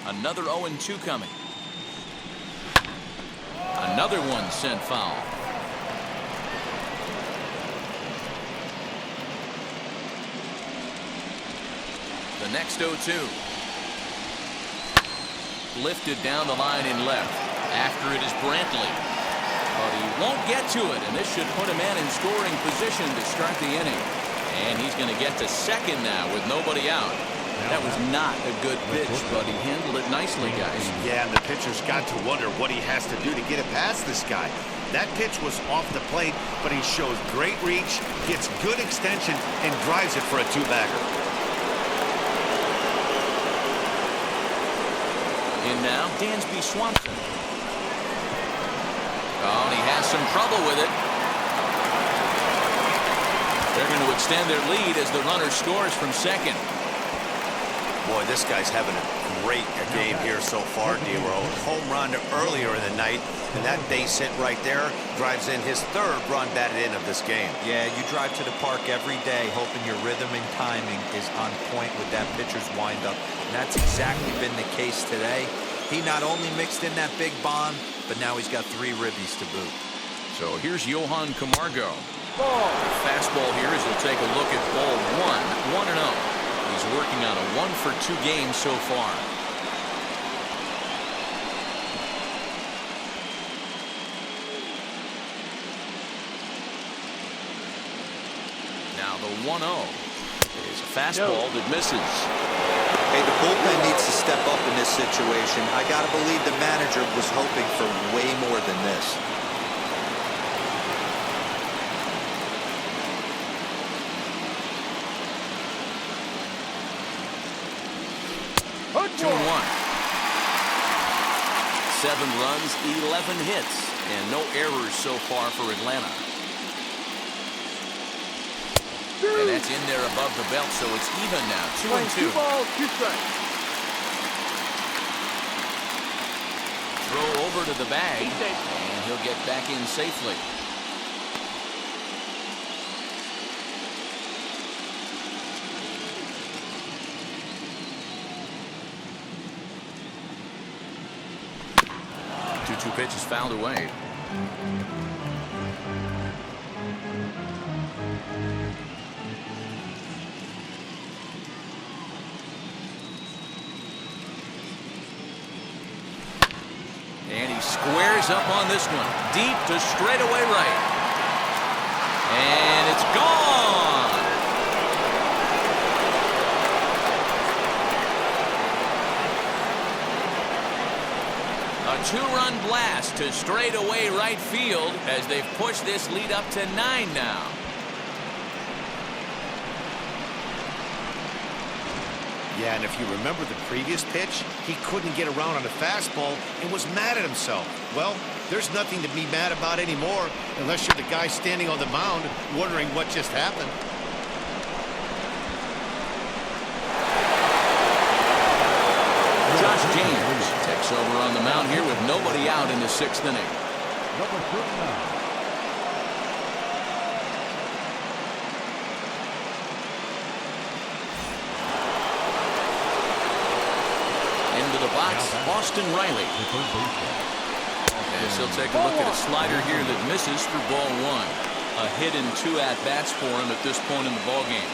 Another 0-2 coming. Another one sent foul. The next 0-2. Lifted down the line in left. After it is Brantley. But he won't get to it, and this should put a man in scoring position to start the inning. And he's going to get to second now with nobody out. That was not a good pitch, but he handled it nicely, guys. Yeah, and the pitcher's got to wonder what he has to do to get it past this guy. That pitch was off the plate, but he shows great reach, gets good extension, and drives it for a 2-bagger. In now, Dansby Swanson. Oh, and he has some trouble with it. They're going to extend their lead as the runner scores from second. Boy, this guy's having a great game here so far, D-Roll. Home run earlier in the night, and that base hit right there drives in his 3rd run batted in of this game. Yeah, you drive to the park every day hoping your rhythm and timing is on point with that pitcher's windup, and that's exactly been the case today. He not only mixed in that big bomb, but now he's got 3 ribbies to boot. So here's Johan Camargo. Fastball here as he'll take a look at ball 1, 1-0. He's working on a 1-for-2 game so far. Now the 1-0 is a fastball that misses. Hey, the bullpen needs to step up in this situation. I got to believe the manager was hoping for way more than this. 2-1. 7 runs, 11 hits, and no errors so far for Atlanta. And that's in there above the belt, so it's even now. 2-2. 2 balls, 2 strikes. Throw over to the bag, and he'll get back in safely. Two pitches fouled away. And he squares up on this one. Deep to straightaway right. And it's gone. A 2-run blast to straightaway right field as they've pushed this lead up to 9 now. Yeah, and if you remember the previous pitch, he couldn't get around on a fastball and was mad at himself. Well, there's nothing to be mad about anymore unless you're the guy standing on the mound wondering what just happened. Josh James takes over on the mound here with nobody out in the 6th inning. Number 39. Into the box, Austin Riley. As he'll take a look at a slider here that misses for ball 1. A hit and 2 at-bats for him at this point in the ballgame.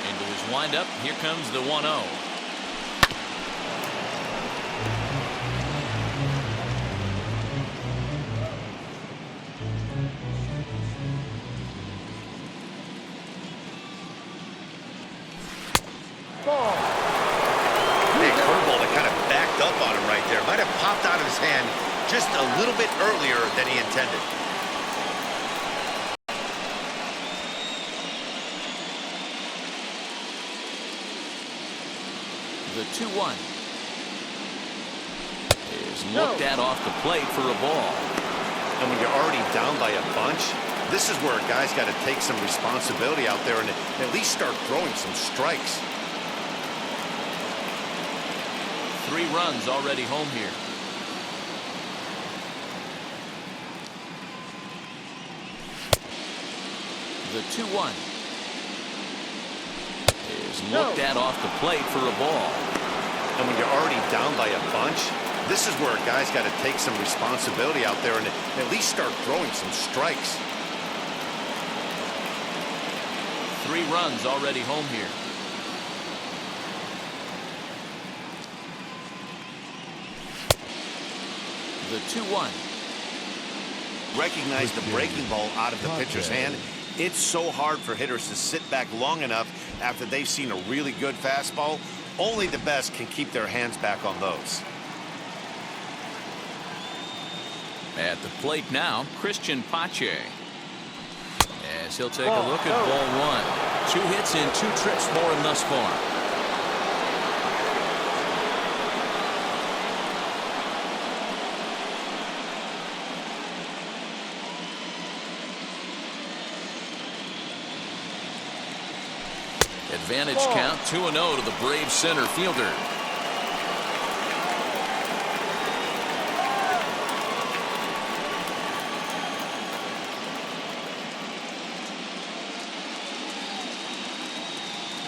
Into his windup, here comes the 1-0. Curveball that kind of backed up on him right there. Might have popped out of his hand just a little bit earlier than he intended. The 2-1 is looked at off the plate for a ball. And when you're already down by a bunch, this is where a guy's got to take some responsibility out there and at least start throwing some strikes. 3 runs already home here. The 2-1 is looked at off the plate for a ball. And when you're already down by a bunch, this is where a guy's got to take some responsibility out there and at least start throwing some strikes. 3 runs already home here. The 2-1 Recognize the breaking ball out of the pitcher's hand. It's so hard for hitters to sit back long enough after they've seen a really good fastball. Only the best can keep their hands back on those. At the plate now, Christian Pache. As he'll take a look at ball 1. 2 hits in 2 trips for him thus far. Advantage count 2-0 to the Braves center fielder.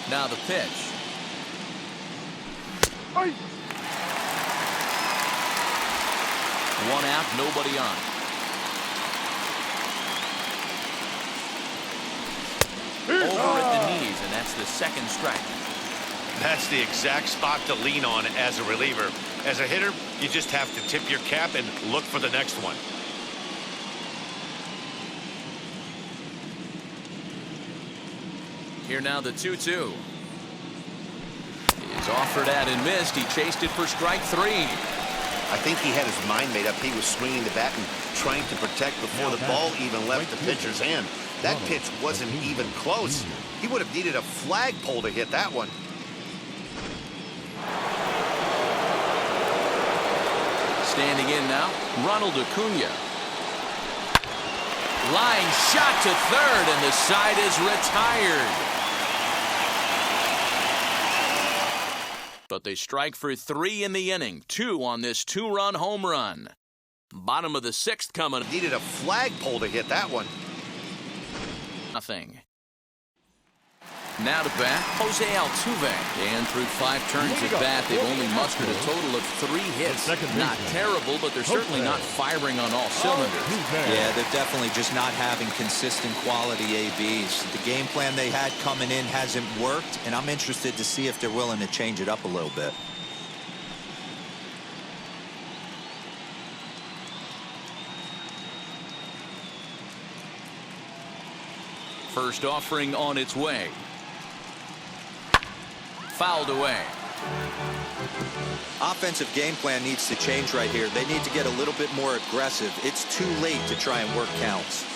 Now the pitch. 1 out, nobody on. Over at the knees, and that's the 2nd strike. That's the exact spot to lean on as a reliever. As a hitter, you just have to tip your cap and look for the next one. Here now the 2-2. Is offered at and missed. He chased it for strike 3. I think he had his mind made up. He was swinging the bat and trying to protect before the ball even left the pitcher's hand. That pitch wasn't even close. He would have needed a flagpole to hit that one. Standing in now, Ronald Acuna. Line shot to third, and the side is retired. But they strike for 3 in the inning. 2 on this 2-run home run. Bottom of the 6th coming. Needed a flagpole to hit that one. Nothing. Now to bat, Jose Altuve. And through 5 turns at bat, they've only mustered a total of 3 hits. Not terrible, but they're certainly not firing on all cylinders. Yeah, they're definitely just not having consistent quality ABs. The game plan they had coming in hasn't worked, and I'm interested to see if they're willing to change it up a little bit. First offering on its way. Fouled away. Offensive game plan needs to change right here. They need to get a little bit more aggressive. It's too late to try and work counts.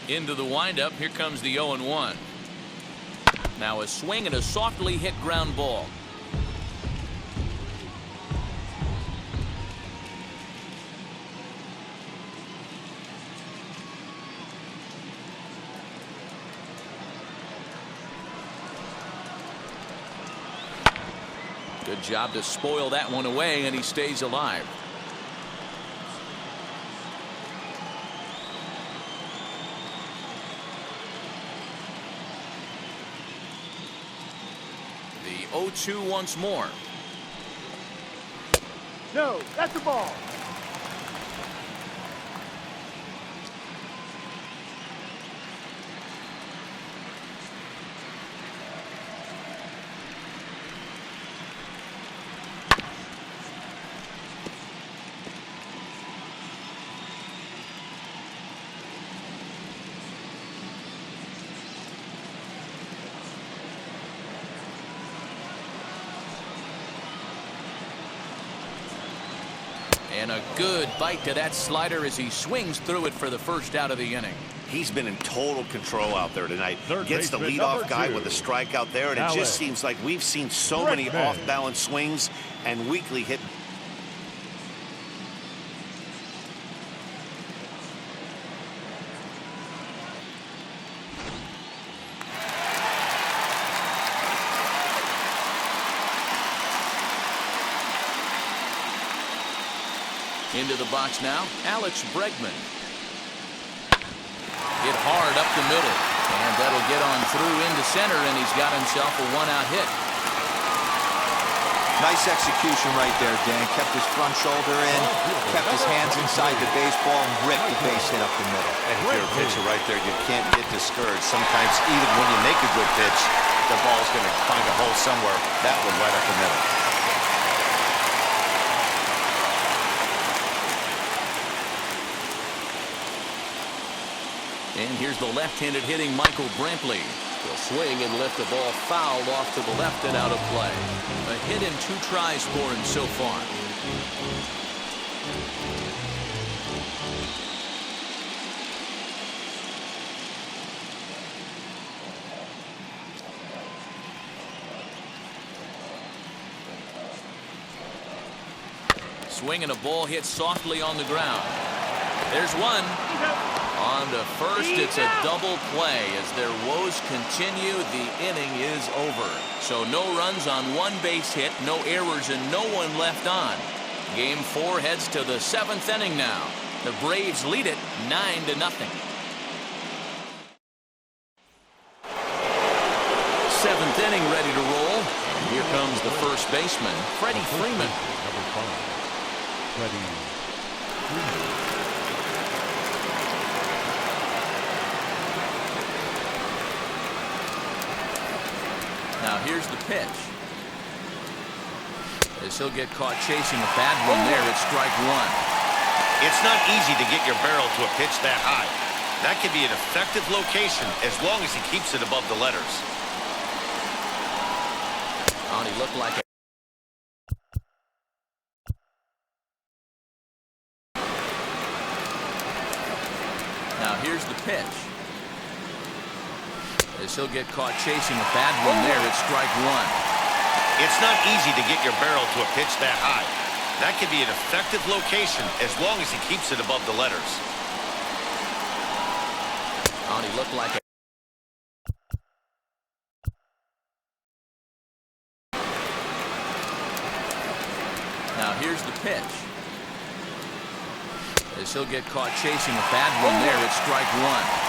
Into the windup. Here comes the 0-1. Now a swing and a softly hit ground ball. Good job to spoil that one away, and he stays alive. The 0-2 once more. No, that's a ball. And a good bite to that slider as he swings through it for the first out of the inning. He's been in total control out there tonight. Third Gets the baseman, leadoff number guy 2. with a strikeout there, and it just seems like we've seen so many off-balance swings and weakly hit. Into the box now, Alex Bregman. Hit hard up the middle, and that'll get on through into center, and he's got himself a one-out hit. Nice execution right there, Dan. Kept his front shoulder in, kept his hands inside the baseball, and ripped the base hit up the middle. And if you're a pitcher right there, you can't get discouraged. Sometimes even when you make a good pitch, the ball's going to find a hole somewhere. That one right up the middle. And here's the left-handed hitting Michael Brantley. He'll swing and lift the ball fouled off to the left and out of play. A hit in 2 tries for him so far. Swinging a ball hit softly on the ground. There's one. On to first, it's a double play. As their woes continue, the inning is over. So no runs on 1 base hit, no errors, and no one left on. Game 4 heads to the 7th inning now. The Braves lead it 9-0. 7th inning ready to roll. Here comes the first baseman, Freddie Freeman. Number 5, Freddie Freeman. Now here's the pitch. As he'll get caught chasing a bad one there at strike 1. It's not easy to get your barrel to a pitch that high. That can be an effective location as long as he keeps it above the letters. Oh, he looked like a Now here's the pitch. As he'll get caught chasing a bad one there at strike 1. It's not easy to get your barrel to a pitch that high. That can be an effective location as long as he keeps it above the letters. Oh, he looked like a Now here's the pitch. As he'll get caught chasing a bad one there at strike 1.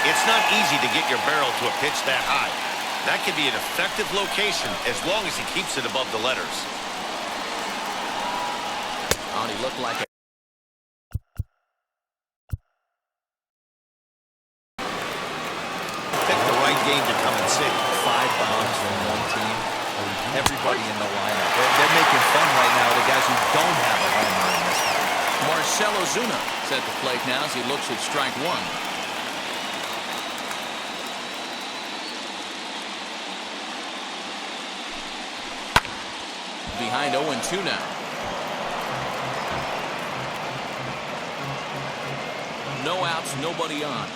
It's not easy to get your barrel to a pitch that high. That can be an effective location as long as he keeps it above the letters. Oh, he looked like a Picked the right game to come and sit. 5 bombs from one team. Everybody in the lineup. They're making fun right now of the guys who don't have a homer in this game. Marcell Ozuna is at the plate now as he looks at strike 1. Behind 0-2 now. No outs, nobody on.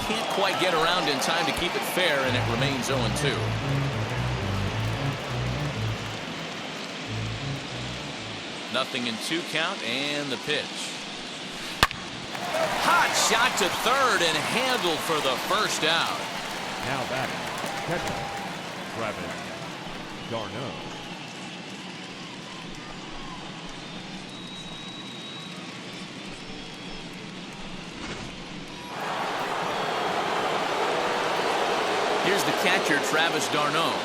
Can't quite get around in time to keep it fair, and it remains 0-2. Nothing in 2 count, and the pitch. Hot shot to third and handled for the first out. Now back, catcher, Travis d'Arnaud. Here's the catcher, Travis d'Arnaud.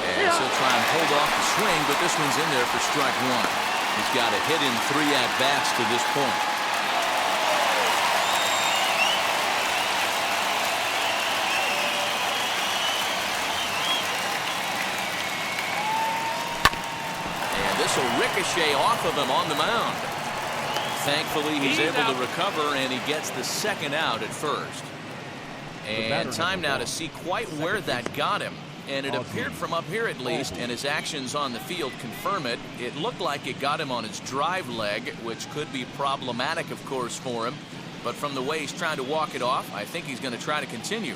And he'll try and hold off the swing, but this one's in there for strike 1. He's got a hit in 3 at-bats to this point. This will ricochet off of him on the mound. Thankfully, he's able to recover, and he gets the second out at first. And time now to see quite where that got him. And it appeared from up here at least, and his actions on the field confirm it. It looked like it got him on his drive leg, which could be problematic, of course, for him. But from the way he's trying to walk it off, I think he's going to try to continue.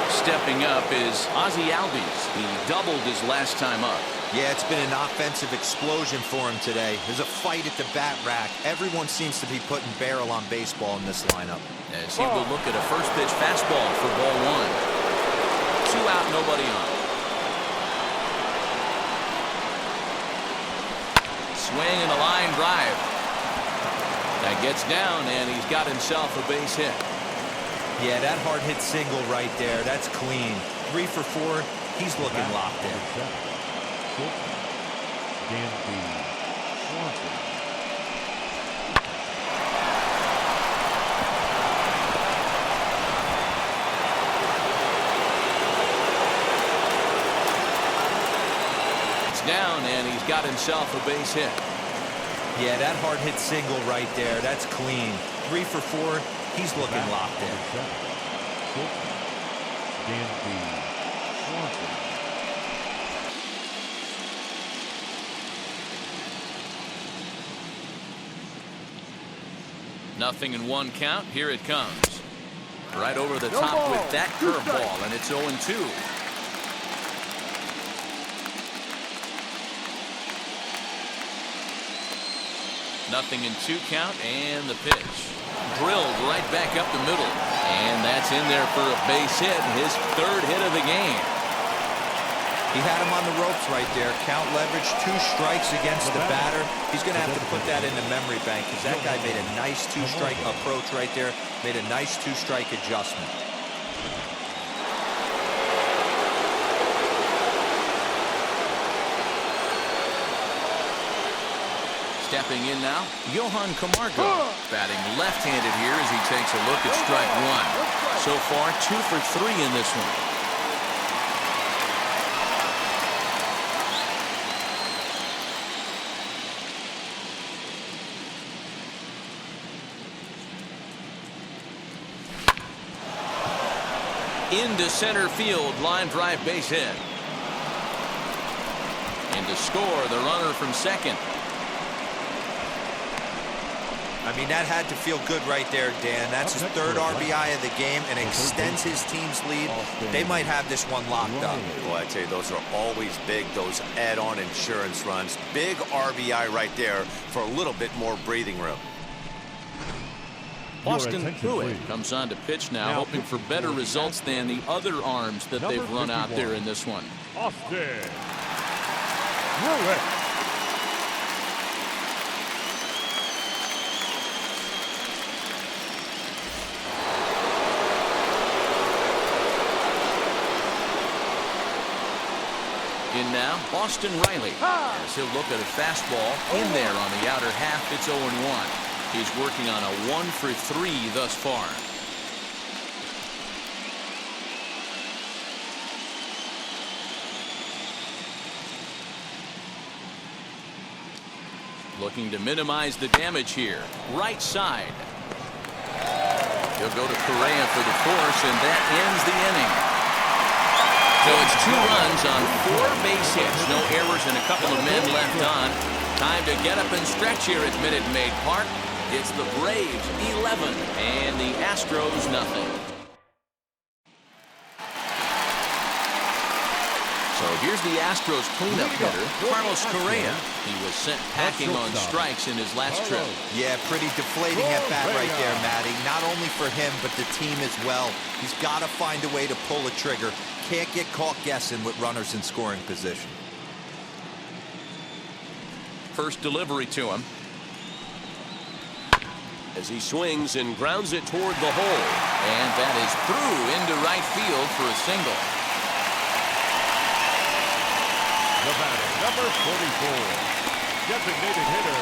Stepping up is Ozzie Albies. He doubled his last time up. Yeah, it's been an offensive explosion for him today. There's a fight at the bat rack. Everyone seems to be putting barrel on baseball in this lineup. As he will look at a first pitch fastball for ball one. 2 out, nobody on. Swing and a line drive. That gets down, and he's got himself a base hit. Yeah, that hard hit single right there. That's clean. 3 for 4. He's looking locked in. It's down, and he's got himself a base hit. Yeah, that hard hit single right there. That's clean. 3 for 4. He's looking locked in. Nothing in 1 count. Here it comes. Right over the top with that curveball, and it's 0-2. Nothing in 2 count, and the pitch. Drilled right back up the middle. And that's in there for a base hit, his 3rd hit of the game. He had him on the ropes right there. Count leverage, 2 strikes against the batter. He's going to have to put that in the memory bank because that guy made a nice 2-strike approach right there. Made a nice 2-strike adjustment. Stepping in now, Johan Camargo. Batting left-handed here as he takes a look at strike 1. So far, 2 for 3 in this one. Into center field, line drive base hit. And to score, the runner from second. I mean, that had to feel good right there, Dan. That's his 3rd RBI of the game and extends his team's lead. They might have this one locked up. Well, I tell you, those are always big, those add-on insurance runs. Big RBI right there for a little bit more breathing room. Austin Pruitt comes on to pitch now, hoping for better results than the other arms that they've run out there in this one. Austin Pruitt. In now, Austin Riley. As he'll look at a fastball in there on the outer half. It's 0-1. He's working on a 1 for 3 thus far. Looking to minimize the damage here. Right side. He'll go to Correa for the force, and that ends the inning. So it's 2 runs on 4 base hits. No errors and a couple of men left on. Time to get up and stretch here at Minute Maid Park. It's the Braves 11 and the Astros nothing. So here's the Astros cleanup hitter, Carlos Correa. He was sent packing on strikes in his last trip. Yeah, pretty deflating at bat right there, Matty. Not only for him, but the team as well. He's got to find a way to pull a trigger. Can't get caught guessing with runners in scoring position. First delivery to him. As he swings and grounds it toward the hole. And that is through into right field for a single. The batter, number 44, designated hitter,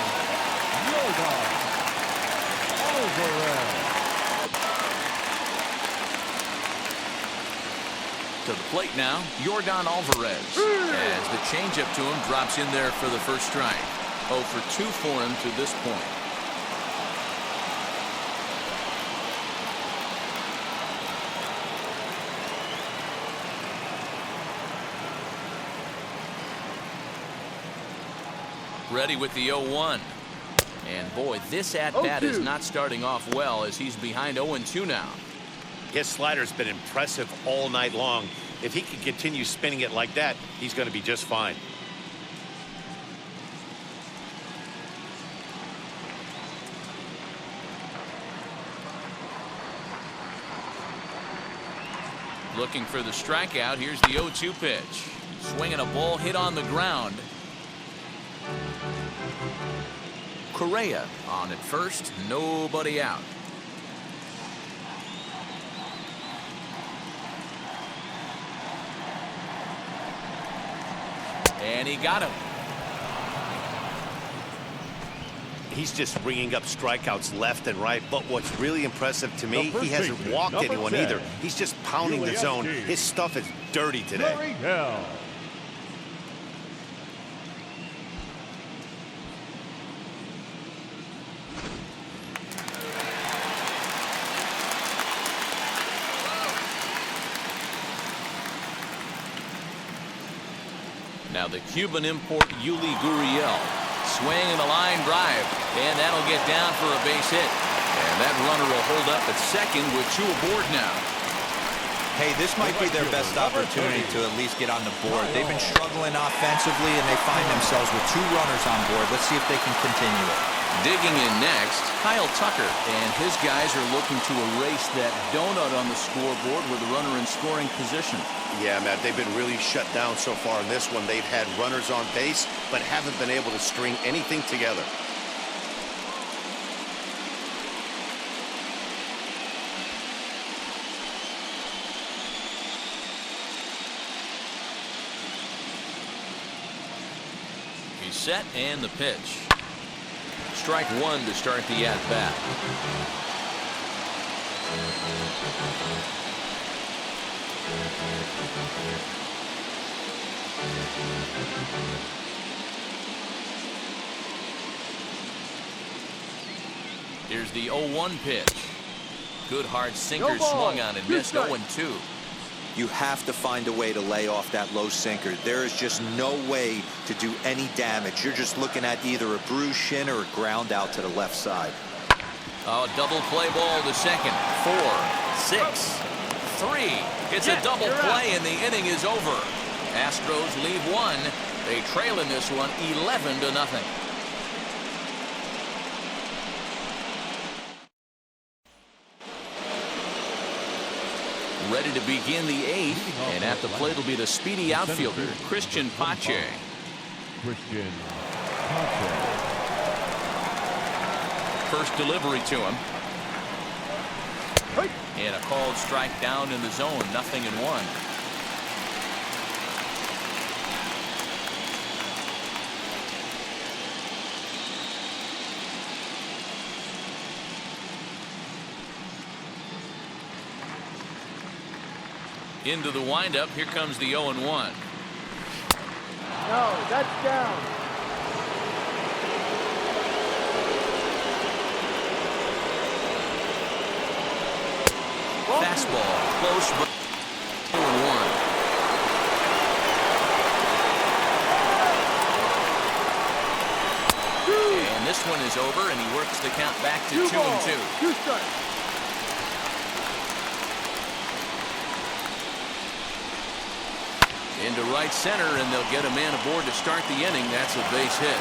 Jordan Alvarez. To the plate now, Jordan Alvarez. As the changeup to him drops in there for the first strike. 0 for 2 for him to this point. Ready with the 0-1. And boy, this at-bat is not starting off well as he's behind 0-2 now. His slider's been impressive all night long. If he can continue spinning it like that, he's going to be just fine. Looking for the strikeout. Here's the 0-2 pitch. Swinging a ball hit on the ground. Correa on at first. Nobody out. And he got him. He's just ringing up strikeouts left and right. But what's really impressive to me, he hasn't walked anyone either. He's just pounding the zone. His stuff is dirty today. Now the Cuban import Yuli Gurriel. Swing and a line drive. And that'll get down for a base hit. And that runner will hold up at second with 2 aboard now. Hey, this might be their best opportunity to at least get on the board. They've been struggling offensively, and they find themselves with 2 runners on board. Let's see if they can continue it. Digging in next, Kyle Tucker. And his guys are looking to erase that donut on the scoreboard with a runner in scoring position. Yeah, Matt, they've been really shut down so far in this one. They've had runners on base, but haven't been able to string anything together. He's set and the pitch. Strike 1 to start the at-bat. Here's the 0-1 pitch. Good hard sinker swung on and missed. 0-2. You have to find a way to lay off that low sinker. There is just no way to do any damage. You're just looking at either a bruised shin or a ground out to the left side. Oh, double play ball to second. 4, 6, 3. It's a double play and the inning is over. Astros leave 1. They trail in this one 11-0. Ready to begin the 8th, and at the plate will be the speedy outfielder, Christian Pache. First delivery to him. And a called strike down in the zone, 0-1. Into the windup. Here comes the 0-1. No, that's down. Fastball, close, but 0-1. And this one is over, and he works the count back to 2-2. 2 strikes. Into right center, and they'll get a man aboard to start the inning. That's a base hit.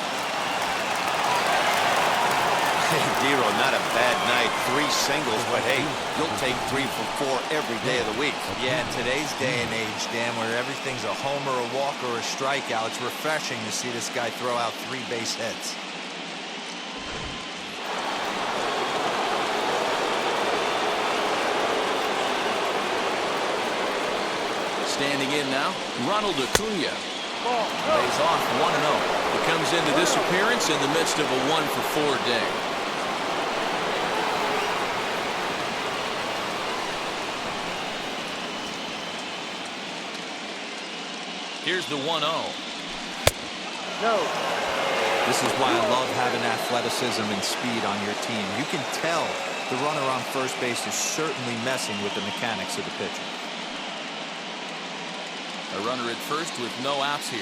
Hey, Dero, not a bad night. 3 singles, but hey, you'll take 3 for 4 every day of the week. Yeah, in today's day and age, Dan, where everything's a homer, a walk, or a strikeout, it's refreshing to see this guy throw out 3 base hits. Standing in now, Ronald Acuna. Lays off 1-0. He comes into this appearance in the midst of a 1-for-4 day. Here's the 1-0. No. This is why I love having athleticism and speed on your team. You can tell the runner on first base is certainly messing with the mechanics of the pitcher. A runner at first with no outs here.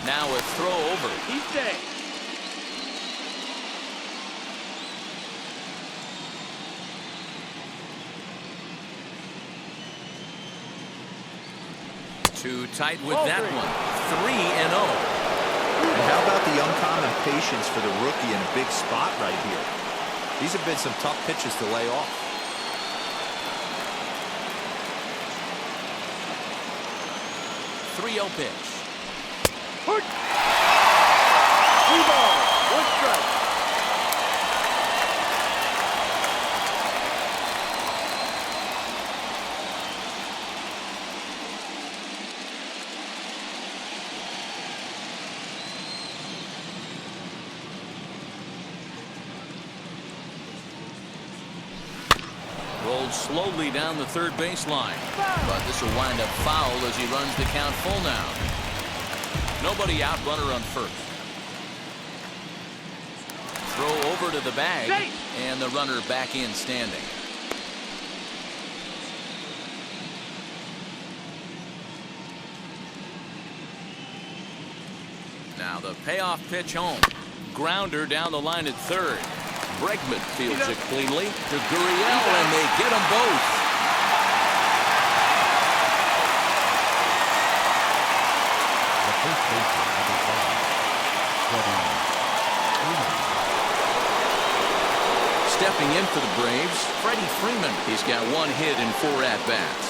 Now a throw over. He's dead. Too tight with that one. 3-0. And how about the uncommon patience for the rookie in a big spot right here? These have been some tough pitches to lay off. 3-0 pitch. 3 balls, 1 strike. Rolled slowly down the third baseline. But this will wind up foul as he runs the count full now. Nobody out, runner on first. Throw over to the bag, and the runner back in standing. Now the payoff pitch home. Grounder down the line at third. Bregman fields it cleanly to Gurriel, and they get them both. The first baseman, number 5, Stepping in for the Braves, Freddie Freeman. He's got 1 hit in 4 at-bats.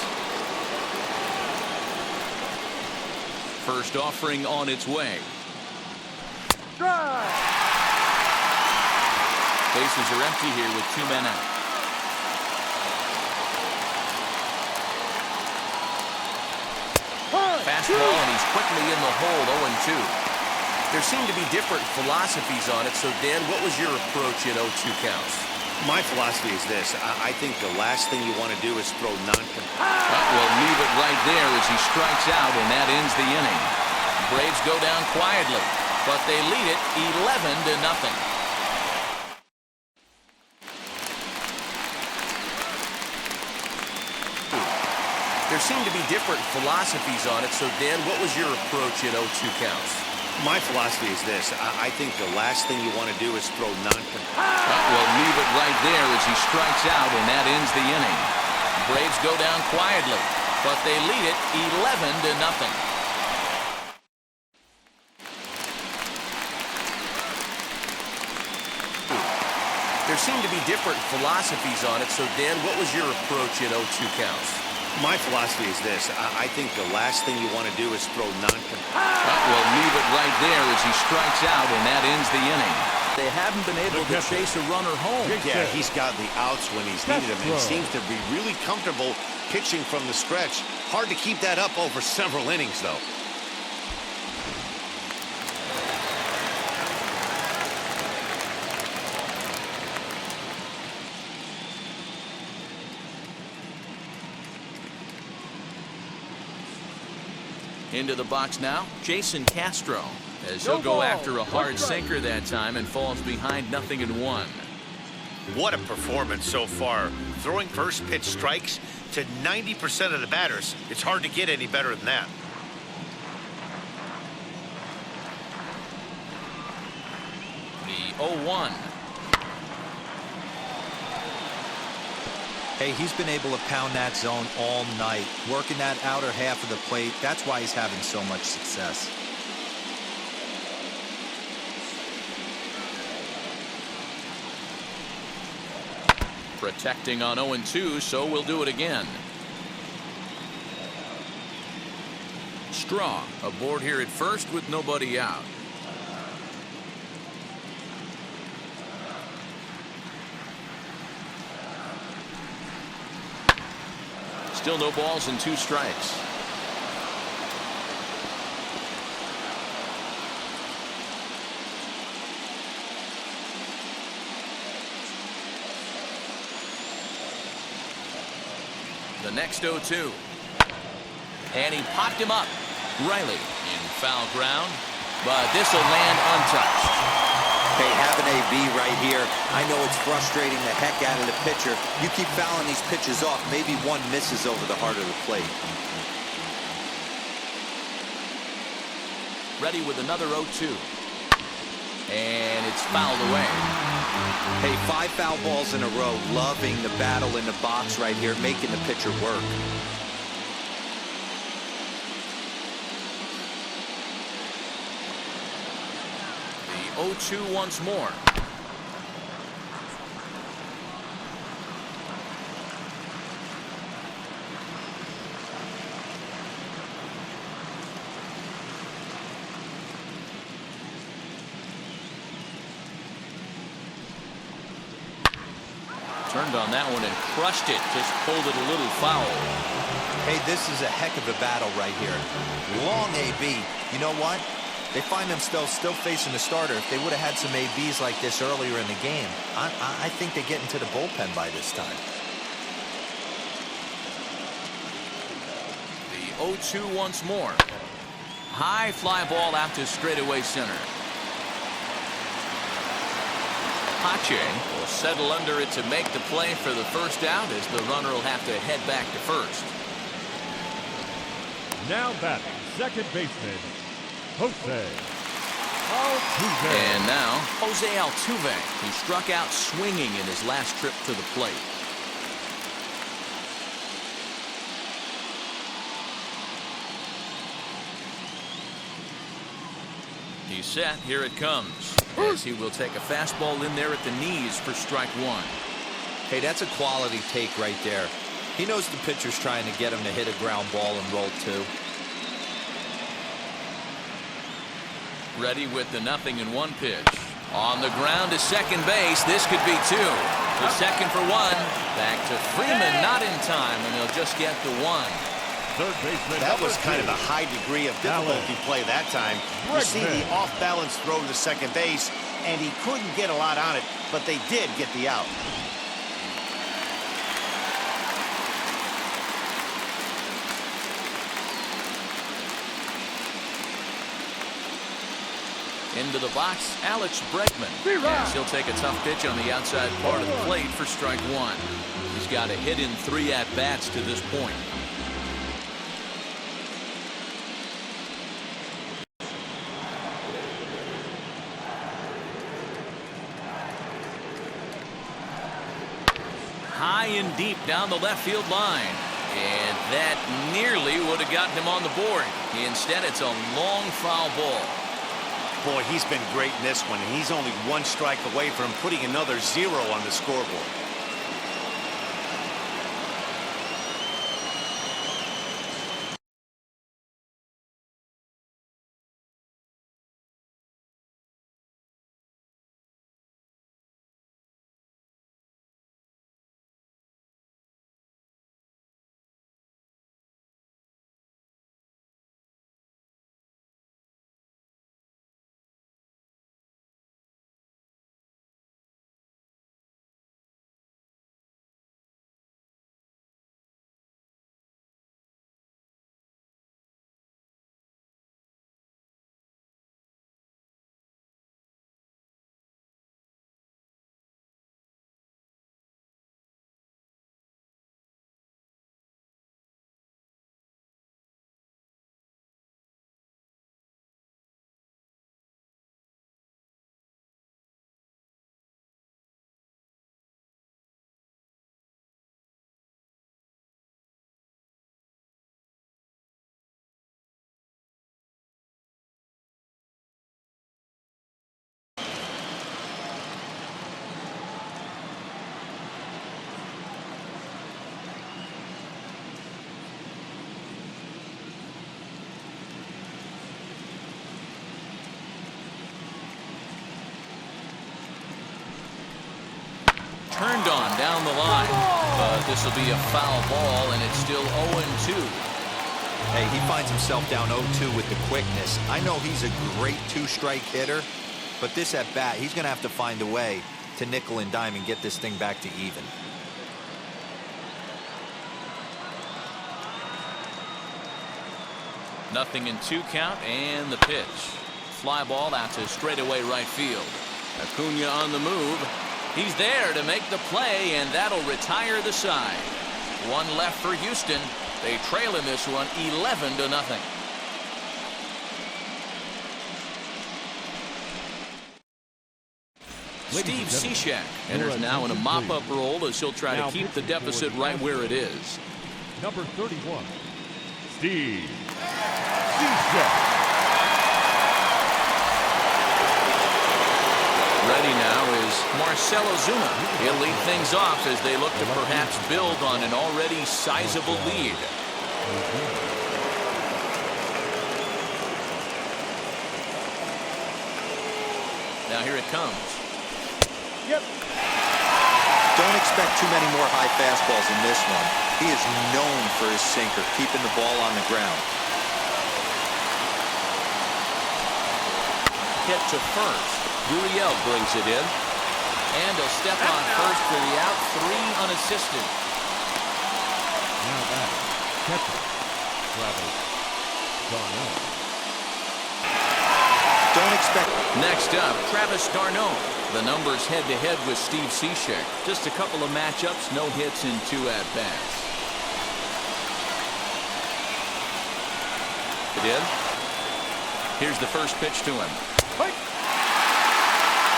First offering on its way. Drive. Bases are empty here with 2 men out. Fastball, and he's quickly in the hole, 0-2. There seem to be different philosophies on it, so Dan, what was your approach at 0-2 counts? My philosophy is this. I think the last thing you want to do is throw We'll leave it right there as he strikes out, and that ends the inning. Braves go down quietly, but they lead it 11-0. There seem to be different philosophies on it, so Dan, what was your approach at 0-2 counts? My philosophy is this. I think the last thing you want to do is throw We'll leave it right there as he strikes out, and that ends the inning. Braves go down quietly, but they lead it 11-0. There seem to be different philosophies on it, so Dan, what was your approach at 0-2 counts? My philosophy is this. I think the last thing you want to do is throw We'll leave it right there as he strikes out, and that ends the inning. They haven't been able to chase a runner home. Yeah, he's got the outs when he's needed them, and seems to be really comfortable pitching from the stretch. Hard to keep that up over several innings, though. Into the box now, Jason Castro, as he'll go after a hard sinker that time and falls behind 0-1. What a performance so far. Throwing first pitch strikes to 90% of the batters. It's hard to get any better than that. The 0-1. Hey, he's been able to pound that zone all night, working that outer half of the plate. That's why he's having so much success. Protecting on 0-2, so we'll do it again. Straw aboard here at first with nobody out. Still no balls and 2 strikes. The next 0-2. And he popped him up. Riley in foul ground, but this will land untouched. Hey, have an AB right here. I know it's frustrating the heck out of the pitcher. You keep fouling these pitches off, maybe one misses over the heart of the plate. Ready with another 0-2. And it's fouled away. Hey, 5 foul balls in a row. Loving the battle in the box right here, making the pitcher work. The 0-2 once more. Turned on that one and crushed it. Just pulled it a little foul. Hey, this is a heck of a battle right here. Long AB. You know what? They find themselves still facing the starter. If they would have had some ABs like this earlier in the game, I think they get into the bullpen by this time. The 0-2 once more. High fly ball out to straightaway center. Pache will settle under it to make the play for the first out, as the runner will have to head back to first. Now batting, second baseman, Jose Altuve. And now, Jose Altuve, who struck out swinging in his last trip to the plate. He's set. Here it comes. As he will take a fastball in there at the knees for strike one. Hey, that's a quality take right there. He knows the pitcher's trying to get him to hit a ground ball and roll 2. Ready with the 0-1 pitch. On the ground to second base. This could be 2. To second for 1. Back to Freeman, not in time, and he'll just get the 1. Third baseman. That was kind of a high degree of difficulty play that time. You see the off-balance throw to second base, and he couldn't get a lot on it, but they did get the out. Into the box, Alex Bregman. Yes, he'll take a tough pitch on the outside part of the plate for strike 1. He's got a hit in 3 at-bats to this point. High and deep down the left field line. And that nearly would have gotten him on the board. Instead, it's a long foul ball. Boy, he's been great in this one, and he's only 1 strike away from putting another 0 on the scoreboard. Turned on down the line, but this will be a foul ball, and it's still 0-2. Hey, he finds himself down 0-2 with the quickness. I know he's a great 2-strike hitter, but this at bat, he's going to have to find a way to nickel and dime and get this thing back to even. Nothing in 2 count, and the pitch. Fly ball out to straightaway right field. Acuna on the move. He's there to make the play, and that'll retire the side. 1 left for Houston. They trail in this one 11-0. Steve Cishek enters now in a mop-up role as he'll try to keep the deficit right where it is. Number 31, Steve Cishek. Ready now is Marcell Ozuna. He'll lead things off as they look to perhaps build on an already sizable lead. Now here it comes. Yep. Don't expect too many more high fastballs in this one. He is known for his sinker, keeping the ball on the ground. Hit to first. Gurriel brings it in. And he'll step on first for the out, 3 unassisted. Now back, catcher, Travis Darno. Don't expect. Next up, Travis Darno. The numbers head-to-head with Steve Cishek. Just a couple of matchups, no hits in 2 at-bats. It in. Here's the first pitch to him.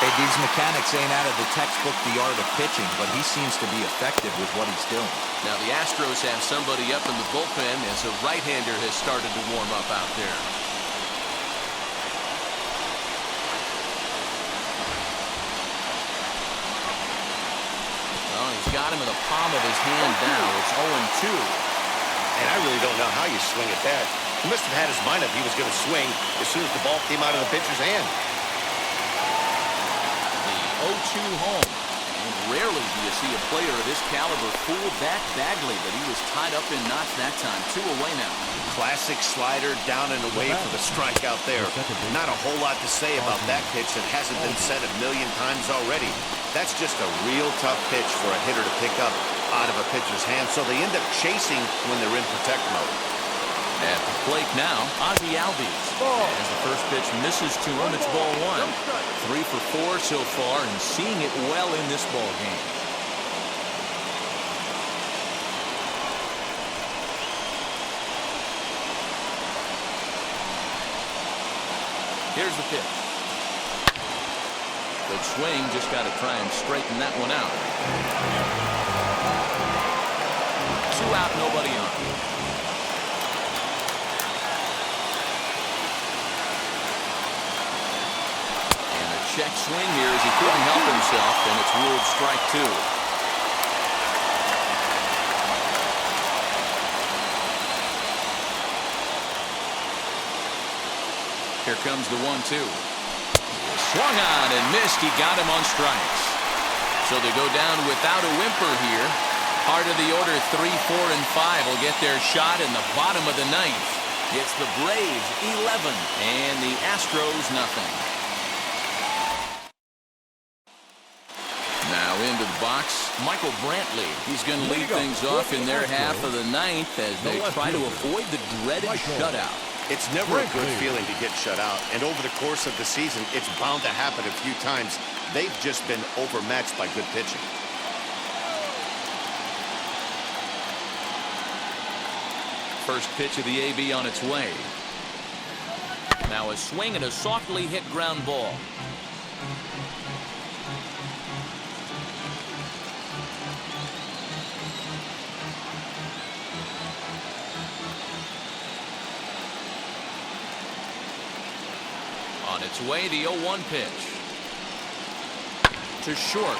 Hey, these mechanics ain't out of the textbook The Art of Pitching, but he seems to be effective with what he's doing. Now the Astros have somebody up in the bullpen as a right-hander has started to warm up out there. Well, he's got him in the palm of his hand now. It's 0-2. And I really don't know how you swing at that. He must have had his mind up he was going to swing as soon as the ball came out of the pitcher's hand. 0-2 home. And rarely do you see a player of this caliber fool that badly, but he was tied up in knots that time. 2 away now. Classic slider down and away for the strikeout there. Not a whole lot to say about that pitch that hasn't been said a million times already. That's just a real tough pitch for a hitter to pick up out of a pitcher's hand, so they end up chasing when they're in protect mode. At the plate now, Ozzie Albies. As the first pitch misses to him, it's ball 1. 3 for 4 so far, and seeing it well in this ball game. Here's the pitch. Good swing, just got to try and straighten that one out. 2 out, nobody on. Check swing here as he couldn't help himself, and it's ruled strike 2. Here comes the 1-2. Swung on and missed. He got him on strikes. So they go down without a whimper here. Part of the order 3, 4, and 5 will get their shot in the bottom of the 9th. It's the Braves 11 and the Astros nothing. Now into the box, Michael Brantley. He's going to lead things off in their half of the 9th as they try to avoid the dreaded shutout. It's never a good feeling to get shut out, and over the course of the season, it's bound to happen a few times. They've just been overmatched by good pitching. First pitch of the AB on its way. Now a swing and a softly hit ground ball. On its way, the 0-1 pitch. To short.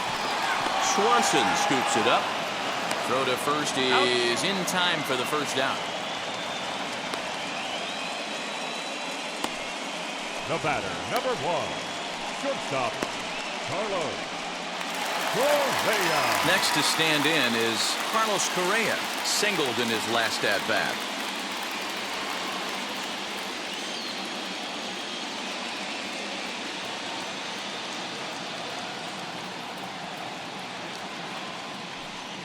Swanson scoops it up. Throw to first is in time for the first out. The batter, number 1, shortstop, Carlos Correa. Next to stand in is Carlos Correa, singled in his last at-bat.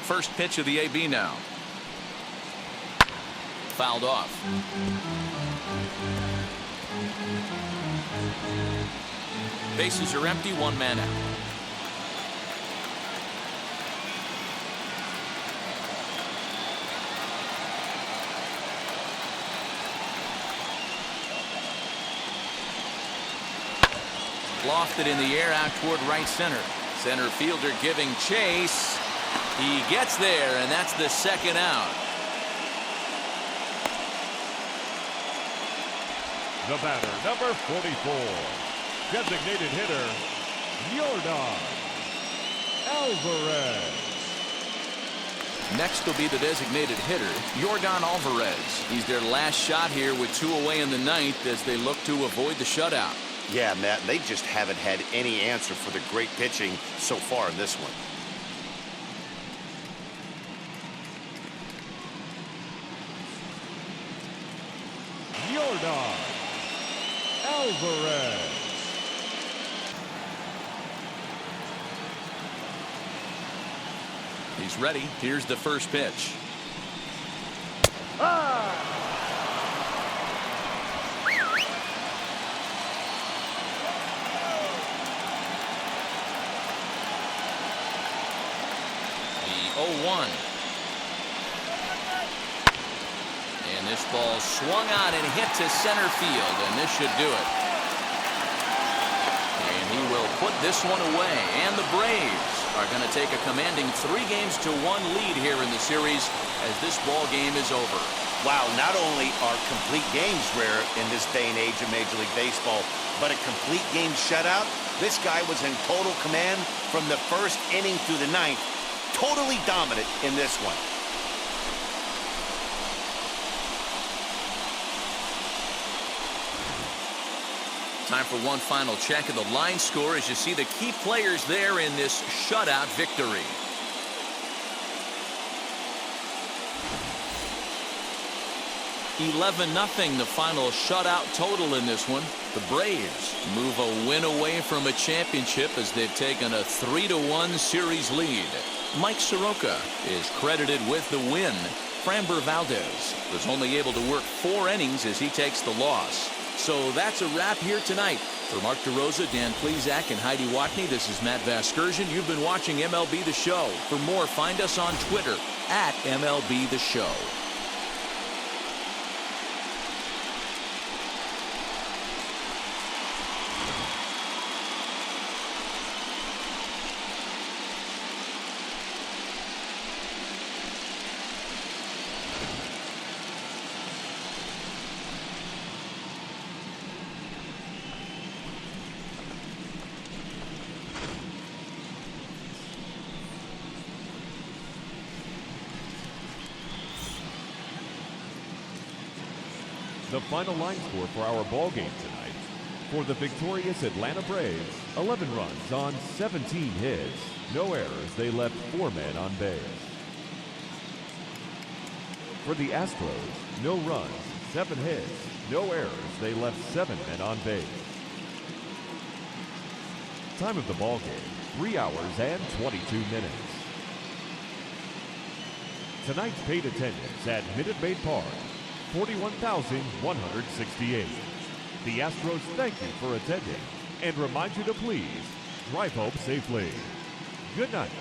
First pitch of the AB now. Fouled off. Bases are empty, 1 man out. Lofted in the air out toward right center. Center fielder giving chase. He gets there, and that's the second out. The batter, number 44. Designated hitter, Yordan Alvarez. Next will be the designated hitter, Yordan Alvarez. He's their last shot here with 2 away in the ninth as they look to avoid the shutout. Yeah, Matt, they just haven't had any answer for the great pitching so far in this one. Yordan Alvarez. He's ready. Here's the first pitch. The 0-1. And this ball swung out and hit to center field, and this should do it. And he will put this one away, and the Braves are going to take a commanding 3-1 lead here in the series as this ball game is over. Wow, not only are complete games rare in this day and age of Major League Baseball, but a complete game shutout. This guy was in total command from the first inning through the ninth. Totally dominant in this one. Time for one final check of the line score as you see the key players there in this shutout victory. $11-0 the final shutout total in this one. The Braves move a win away from a championship as they've taken a 3-1 series lead. Mike Soroka is credited with the win. Framber Valdez was only able to work 4 innings as he takes the loss. So that's a wrap here tonight. For Mark DeRosa, Dan Plesac, and Heidi Watney, this is Matt Vasgersian. You've been watching MLB The Show. For more, find us on Twitter at MLB The Show. The final line score for our ball game tonight. For the victorious Atlanta Braves, 11 runs on 17 hits. No errors, they left 4 men on base. For the Astros, no runs, 7 hits. No errors, they left 7 men on base. Time of the ball game, 3 hours and 22 minutes. Tonight's paid attendance at Minute Maid Park, 41,168. The Astros thank you for attending and remind you to please drive home safely. Good night.